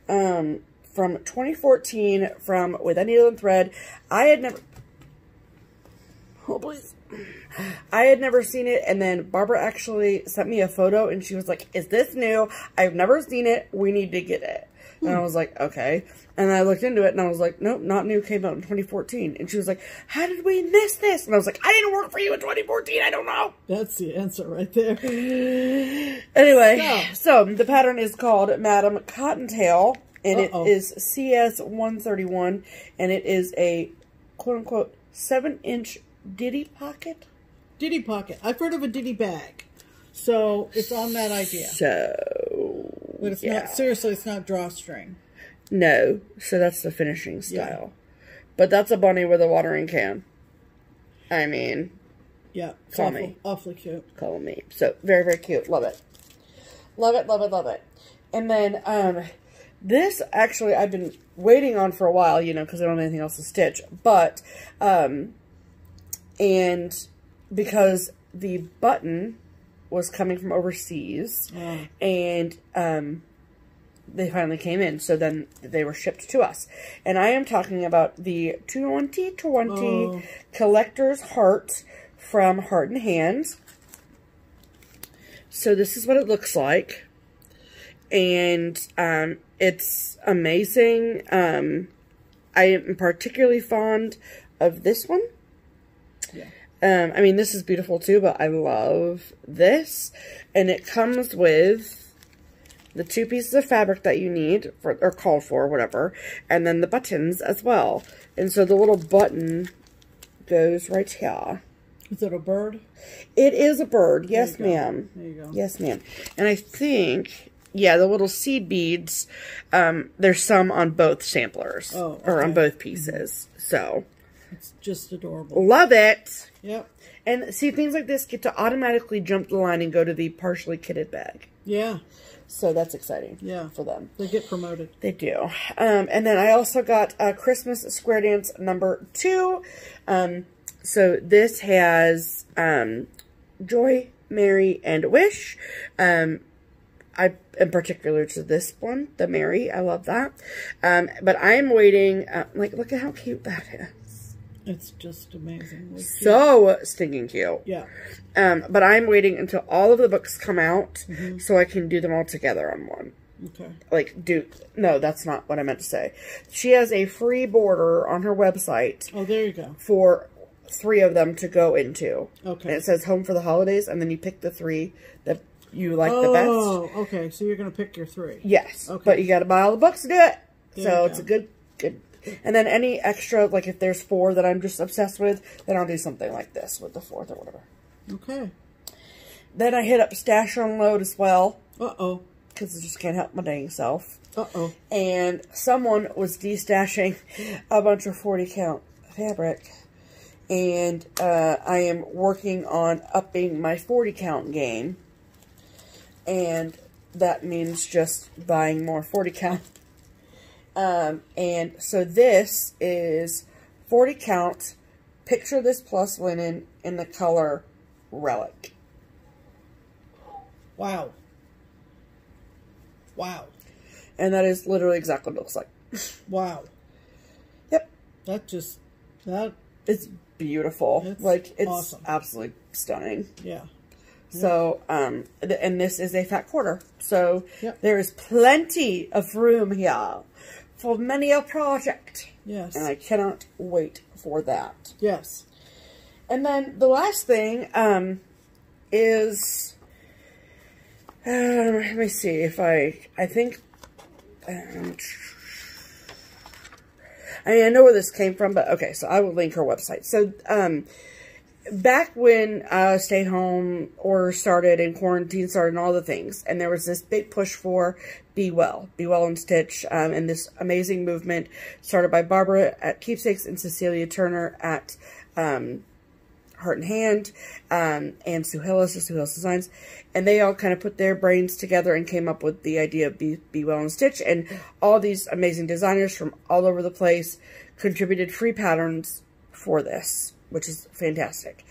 B: From 2014 from With a Needle and Thread. I had never seen it, and then Barbara actually sent me a photo and she was like, is this new? I've never seen it. We need to get it. And I was like, okay. And I looked into it and I was like, nope, not new, came out in 2014. And she was like, how did we miss this? And I was like, I didn't work for you in 2014. I don't know.
A: That's the answer right there.
B: Anyway, so the pattern is called Madam Cottontail, and it is CS 131, and it is a quote-unquote 7-inch ditty pocket.
A: Ditty pocket. I've heard of a ditty bag. So it's on that idea. But it's not, seriously, it's not drawstring.
B: No. So that's the finishing style. But that's a bunny with a watering can. I mean.
A: Yeah.
B: Call me.
A: Awfully cute.
B: Call me. So, very, very cute. Love it. Love it, love it, love it. And then, this actually I've been waiting on for a while, you know, because I don't have anything else to stitch. But, and because the button was coming from overseas, and they finally came in, so then they were shipped to us. And I am talking about the 2020 Collector's Heart from Heart and Hands. So this is what it looks like, and it's amazing. I am particularly fond of this one. I mean, this is beautiful too, but I love this. And it comes with the 2 pieces of fabric that you need, or called for, whatever. And then the buttons as well. And so the little button goes right here.
A: Is it a bird?
B: It is a bird. Yes, ma'am.
A: There you go.
B: Yes, ma'am. And I think, yeah, the little seed beads, there's some on both samplers. Or on both pieces. So
A: it's just adorable.
B: Love it.
A: Yep.
B: And see, things like this get to automatically jump the line and go to the partially kitted bag.
A: Yeah.
B: So that's exciting.
A: Yeah.
B: For them.
A: They get promoted.
B: They do. And then I also got Christmas Square Dance number 2. So this has Joy, Mary, and Wish. I am particular to this one, the Mary. I love that. But I'm waiting. Like, look at how cute that is.
A: It's just amazing.
B: So stinking cute.
A: Yeah.
B: But I'm waiting until all of the books come out so I can do them all together on one.
A: Okay.
B: Like, no, that's not what I meant to say. She has a free border on her website.
A: Oh, there you go.
B: For 3 of them to go into.
A: Okay.
B: And it says Home for the Holidays, and then you pick the 3 that you like the best.
A: Oh, okay. So you're going to pick your 3.
B: Yes.
A: Okay.
B: But you got to buy all the books to do it.
A: There
B: So it's a good. And then any extra, like if there's 4 that I'm just obsessed with, then I'll do something like this with the 4th or whatever.
A: Okay.
B: Then I hit up Stash Unload as well.
A: Uh-oh.
B: Because I just can't help my dang self.
A: Uh-oh.
B: And someone was destashing a bunch of 40 count fabric. And I am working on upping my 40 count game. And that means just buying more 40 count. And so this is 40 count, Picture This Plus linen in the color Relic.
A: Wow. Wow.
B: And that is literally exactly what it looks like.
A: Wow.
B: Yep.
A: It's
B: beautiful. It's
A: awesome.
B: Absolutely stunning.
A: Yeah.
B: So, and this is a fat quarter. So, there is plenty of room here for many a project.
A: Yes.
B: And I cannot wait for that.
A: Yes.
B: And then the last thing is, let me see if I think, I know where this came from, but okay, so I will link her website. So, back when stay-home orders started and quarantine started and all the things, and there was this big push for Be Well and Stitch, and this amazing movement started by Barbara at Keepsakes and Cecilia Turner at Heart and Hand, and Sue Hillis of Sue Hillis Designs, and they all kind of put their brains together and came up with the idea of Be Well and Stitch, and all these amazing designers from all over the place contributed free patterns for this, which is fantastic.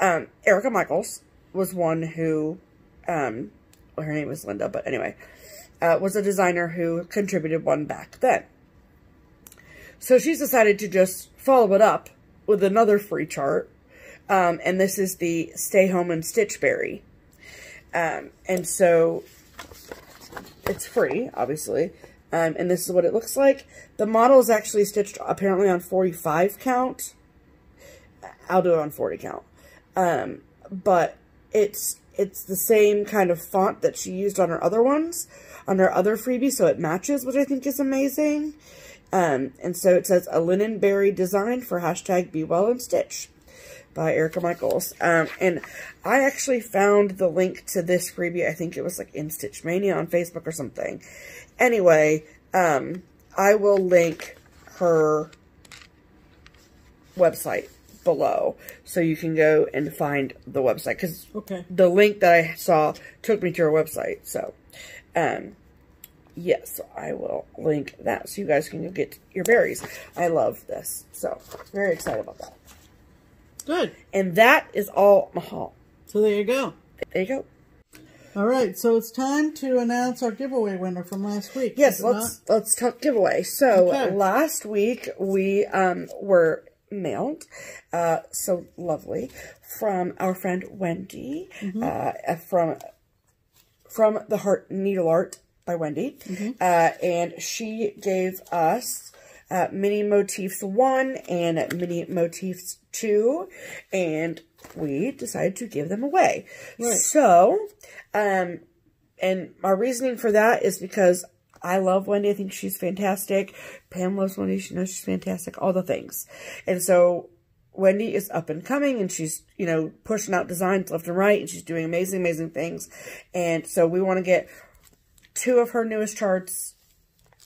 B: Erica Michaels was one who, well, her name was Linda, but anyway, was a designer who contributed one back then. So she's decided to just follow it up with another free chart, and this is the Stay Home and Stitch Berry. And so it's free, obviously, and this is what it looks like. The model is actually stitched apparently on 45 count. I'll do it on 40 count. But it's the same kind of font that she used on her other ones, on her other freebie, so it matches, which I think is amazing. And so it says, a linen berry design for hashtag Be Well and Stitch by Erica Michaels. And I actually found the link to this freebie, I think it was like in Stitch Mania on Facebook or something. Anyway, I will link her website below so you can go and find the website, because the link that I saw took me to her website. So yes, I will link that so you guys can go get your berries. I love this, so very excited about that.
A: Good. And
B: that is all my haul.
A: So there you go.
B: There you go.
A: All right, so it's time to announce our giveaway winner from last week.
B: Yes, let's talk giveaway. So last week we were mailed, so lovely, from our friend Wendy, from the Heart Needle Art by Wendy, and she gave us Mini Motifs 1 and Mini Motifs 2, and we decided to give them away. Right. So, and my reasoning for that is because I love Wendy. I think she's fantastic. Pam loves Wendy. She knows she's fantastic. All the things. And so Wendy is up and coming, and she's, you know, pushing out designs left and right, and she's doing amazing, amazing things. And so we want to get 2 of her newest charts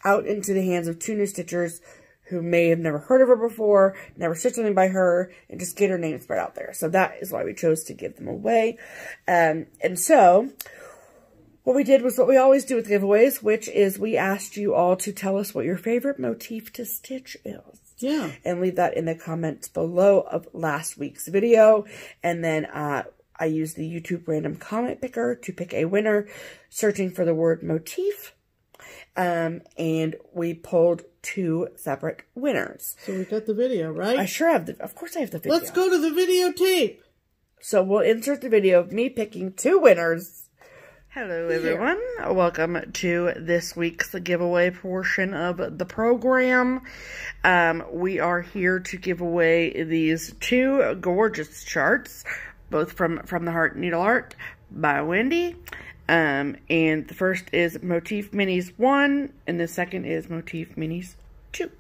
B: out into the hands of 2 new stitchers who may have never heard of her before, never stitched something by her, and just get her name spread out there. So that is why we chose to give them away. And so what we did was what we always do with giveaways, which is we asked you all to tell us what your favorite motif to stitch is.
A: Yeah.
B: And leave that in the comments below of last week's video. And then I used the YouTube random comment picker to pick a winner, searching for the word motif. And we pulled 2 separate winners.
A: So we got the video, right?
B: I sure have of course I have the video.
A: Let's go to the videotape.
B: So we'll insert the video of me picking 2 winners. Hello everyone. Welcome to this week's giveaway portion of the program. We are here to give away these 2 gorgeous charts, both from the Heart Needle Art by Wendy. And the first is Motif Minis 1, and the second is Motif Minis 2.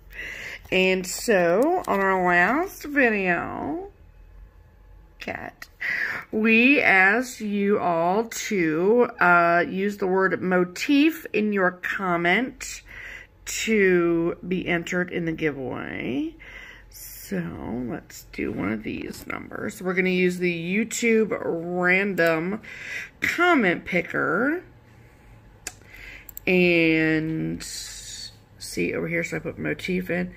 B: And so, on our last video, we asked you all to use the word motif in your comment to be entered in the giveaway. So, let's do one of these numbers. We're going to use the YouTube random comment picker. And see over here, so I put motif in.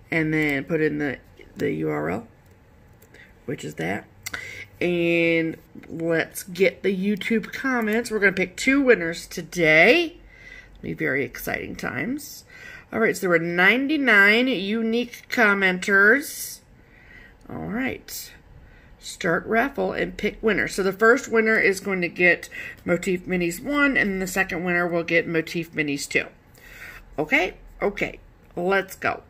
B: And then put in the URL, which is that. And let's get the YouTube comments. We're going to pick 2 winners today. It'll be very exciting times. Alright, so there were 99 unique commenters. Alright. Start raffle and pick winner. So the first winner is going to get Motif Minis 1, and the second winner will get Motif Minis 2. Okay? Okay. Let's go.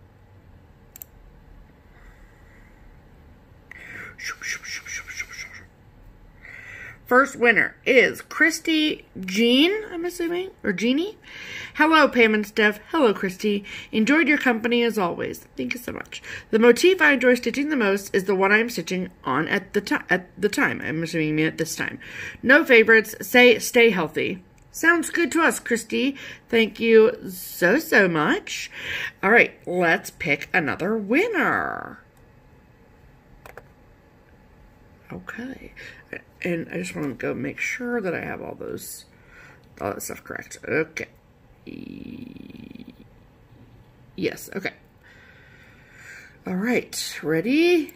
B: First winner is Christy Jean, I'm assuming, or Jeannie. Hello, Pam and Steph. Hello, Christy. Enjoyed your company as always. Thank you so much. The motif I enjoy stitching the most is the one I'm stitching on at the time. I'm assuming you mean at this time. No favorites. Say stay healthy. Sounds good to us, Christy. Thank you so much. All right, let's pick another winner. Okay. And I just want to go make sure that I have all that stuff correct. Okay. Yes, okay. All right, ready?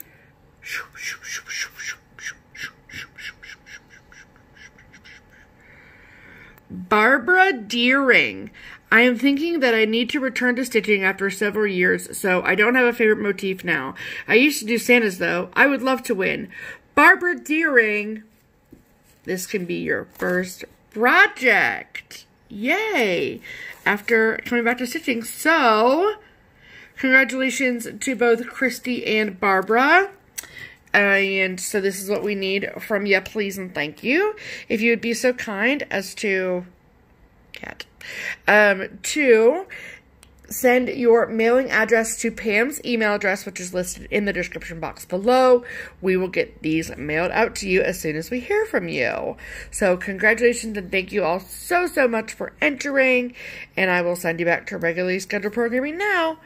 B: Barbara Deering. I am thinking that I need to return to stitching after several years, so I don't have a favorite motif now. I used to do Santas, though. I would love to win. Barbara Deering, this can be your first project. Yay! After coming back to stitching. So, congratulations to both Christy and Barbara. And so this is what we need from you, please and thank you. If you would be so kind as to send your mailing address to Pam's email address, which is listed in the description box below. We will get these mailed out to you as soon as we hear from you. So congratulations and thank you all so much for entering. And I will send you back to regularly scheduled programming now.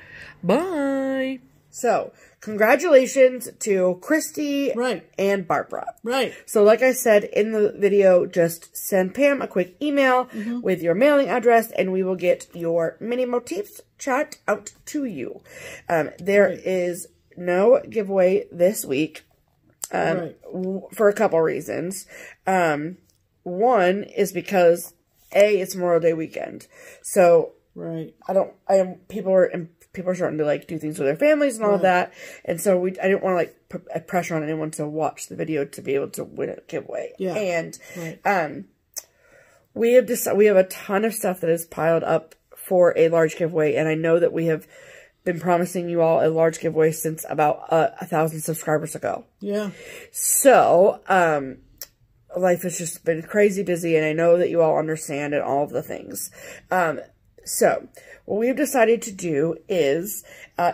B: Bye. So, congratulations to Christy and Barbara. Right. So, like I said in the video, just send Pam a quick email with your mailing address, and we will get your mini motifs chat out to you. There is no giveaway this week for a couple reasons. One is because, A, it's Memorial Day weekend. So, people are starting to like do things with their families and all of that, and so I didn't want to like put a pressure on anyone to watch the video to be able to win a giveaway. Yeah. And we have a ton of stuff that is piled up for a large giveaway, and I know that we have been promising you all a large giveaway since about 1,000 subscribers ago. Yeah. So life has just been crazy busy, and I know that you all understand and all of the things. So, what we've decided to do is,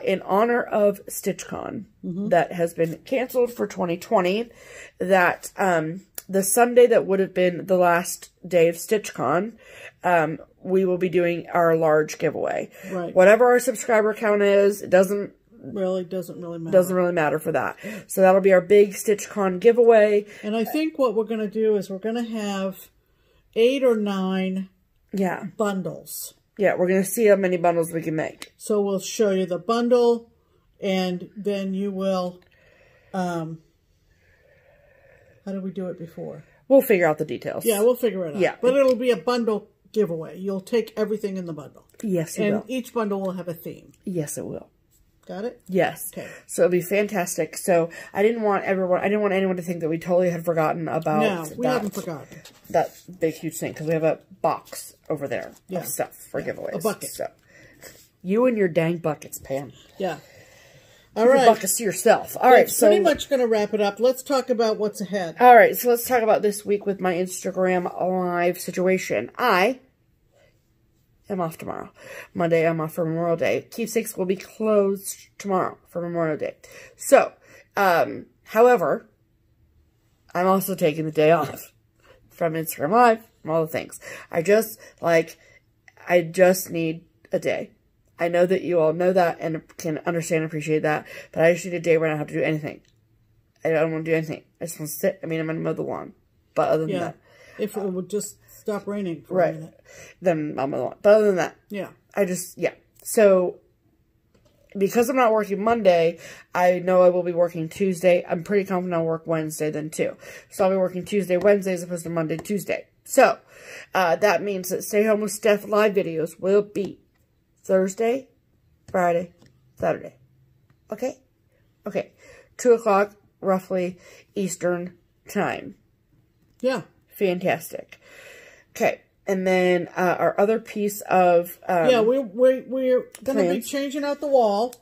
B: in honor of StitchCon, that has been canceled for 2020, that the Sunday that would have been the last day of StitchCon, we will be doing our large giveaway. Right. Whatever our subscriber count is, it doesn't really matter. Doesn't really matter for that. So that'll be our big StitchCon giveaway.
A: And I think what we're going to do is we're going to have 8 or 9 bundles.
B: Yeah, we're going to see how many bundles we can make.
A: So we'll show you the bundle, and then you will, how did we do it before?
B: We'll figure out the details.
A: Yeah, we'll figure it out. Yeah. But it'll be a bundle giveaway. You'll take everything in the bundle.
B: Yes, it will.
A: And each bundle will have a theme.
B: Yes, it will.
A: Got it?
B: Yes. Okay. So it'll be fantastic. So I didn't want anyone to think that we totally had forgotten about
A: we haven't forgotten.
B: That big, huge thing, because we have a box over there of stuff for giveaways.
A: A bucket.
B: So, you and your dang buckets, Pam.
A: Yeah.
B: All right. Buckets to yourself. All right.
A: So pretty much going to wrap it up. Let's talk about what's ahead.
B: All right. So let's talk about this week with my Instagram live situation. I am off tomorrow. Monday, I'm off for Memorial Day. Keepsakes will be closed tomorrow for Memorial Day. So, however, I'm also taking the day off from Instagram Live, from all the things. I just need a day. I know that you all know that and can understand and appreciate that, but I just need a day where I don't have to do anything. I don't want to do anything. I just want to sit. I mean, I'm going to mow the lawn. But other than that.
A: If it would just stop raining for a minute.
B: Then I'll mow the lawn. But other than that. Yeah. So, because I'm not working Monday, I know I will be working Tuesday. I'm pretty confident I'll work Wednesday then too. So I'll be working Tuesday, Wednesday as opposed to Monday, Tuesday. So, that means that Stay Home with Steph live videos will be Thursday, Friday, Saturday. Okay? Okay. 2 o'clock, roughly, Eastern time. Yeah. Fantastic. Okay. And then our other piece of
A: we're going to be changing out the wall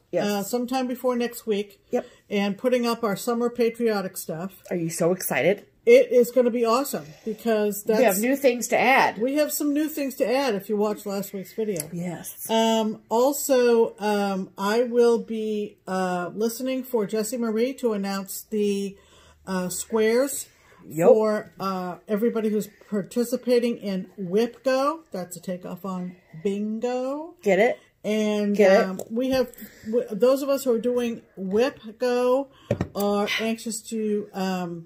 A: sometime before next week. Yep. And putting up our summer patriotic stuff.
B: Are you so excited?
A: it is going to be awesome because
B: we have new things to add.
A: We have some new things to add if you watched last week's video.
B: Yes.
A: Also, I will be listening for Jessie Marie to announce the squares for everybody who's participating in WIPGO. That's a takeoff on bingo.
B: Get it?
A: And we have, those of us who are doing WIPGO are anxious to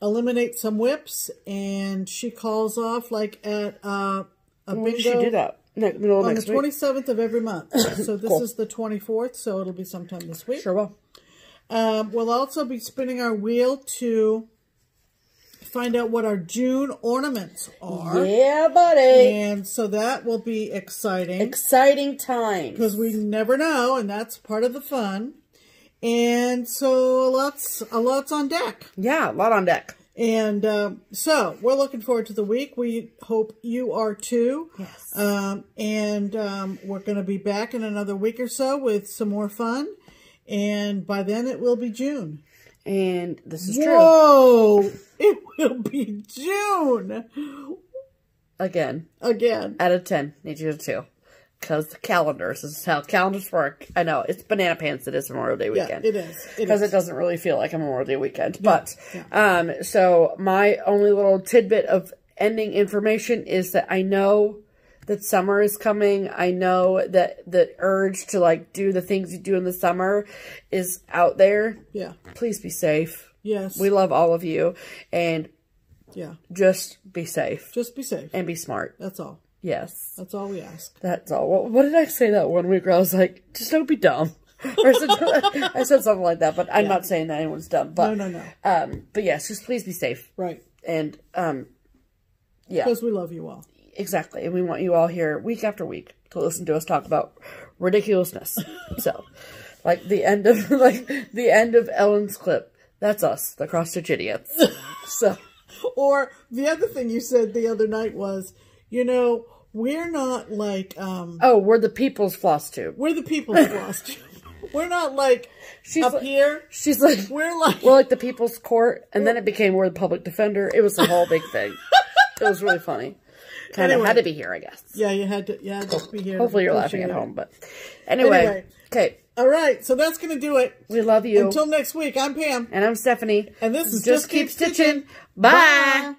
A: eliminate some whips, and she calls off like at a bingo.
B: She did that middle of
A: on
B: next
A: the 27th of every month. So this
B: Cool.
A: is the 24th, so it'll be sometime this week.
B: Sure will.
A: We'll also be spinning our wheel to find out what our June ornaments are.
B: Yeah, buddy.
A: And so that will be exciting.
B: Exciting time.
A: Because we never know, and that's part of the fun. And so a lot's on deck.
B: Yeah, a lot on deck.
A: And so we're looking forward to the week. We hope you are too.
B: Yes.
A: We're going to be back in another week or so with some more fun. And by then it will be June.
B: And this is
A: true. Whoa! It will be June.
B: Again.
A: Again.
B: Out of 10. Need you to 2. Because the calendars, this is how calendars work. I know, it's banana pants. It is Memorial Day weekend.
A: Yeah, it is.
B: Because it doesn't really feel like a Memorial Day weekend. But, so my only little tidbit of ending information is that I know that summer is coming. I know that the urge to, like, do the things you do in the summer is out there.
A: Yeah.
B: Please be safe.
A: Yes.
B: We love all of you. And just be safe.
A: Just be safe.
B: And be smart.
A: That's all.
B: Yes.
A: That's all we ask.
B: That's all. What did I say that one week where I was like, just don't be dumb? Or I said something like that, but I'm not saying that anyone's dumb. But,
A: no.
B: But yes, just please be safe.
A: Right.
B: And, yeah.
A: Because we love you all.
B: Exactly. And we want you all here week after week to listen to us talk about ridiculousness. So, like the end of Ellen's clip. That's us, the cross-stitch idiots. So.
A: Or the other thing you said the other night was, you know, we're not like...
B: we're the people's FlossTube.
A: We're the people's FlossTube. We're not like here.
B: She's like...
A: We're like
B: the people's court, and then it became we're the public defender. It was a whole big thing. It was really funny. Kind of had to be here, I guess.
A: Yeah, you had to be here.
B: Hopefully you're laughing at home, but... Anyway. Okay.
A: All right, so that's going to do it.
B: We love you.
A: Until next week, I'm Pam.
B: And I'm Stephanie.
A: And this is
B: Just Keep Stitching. Bye.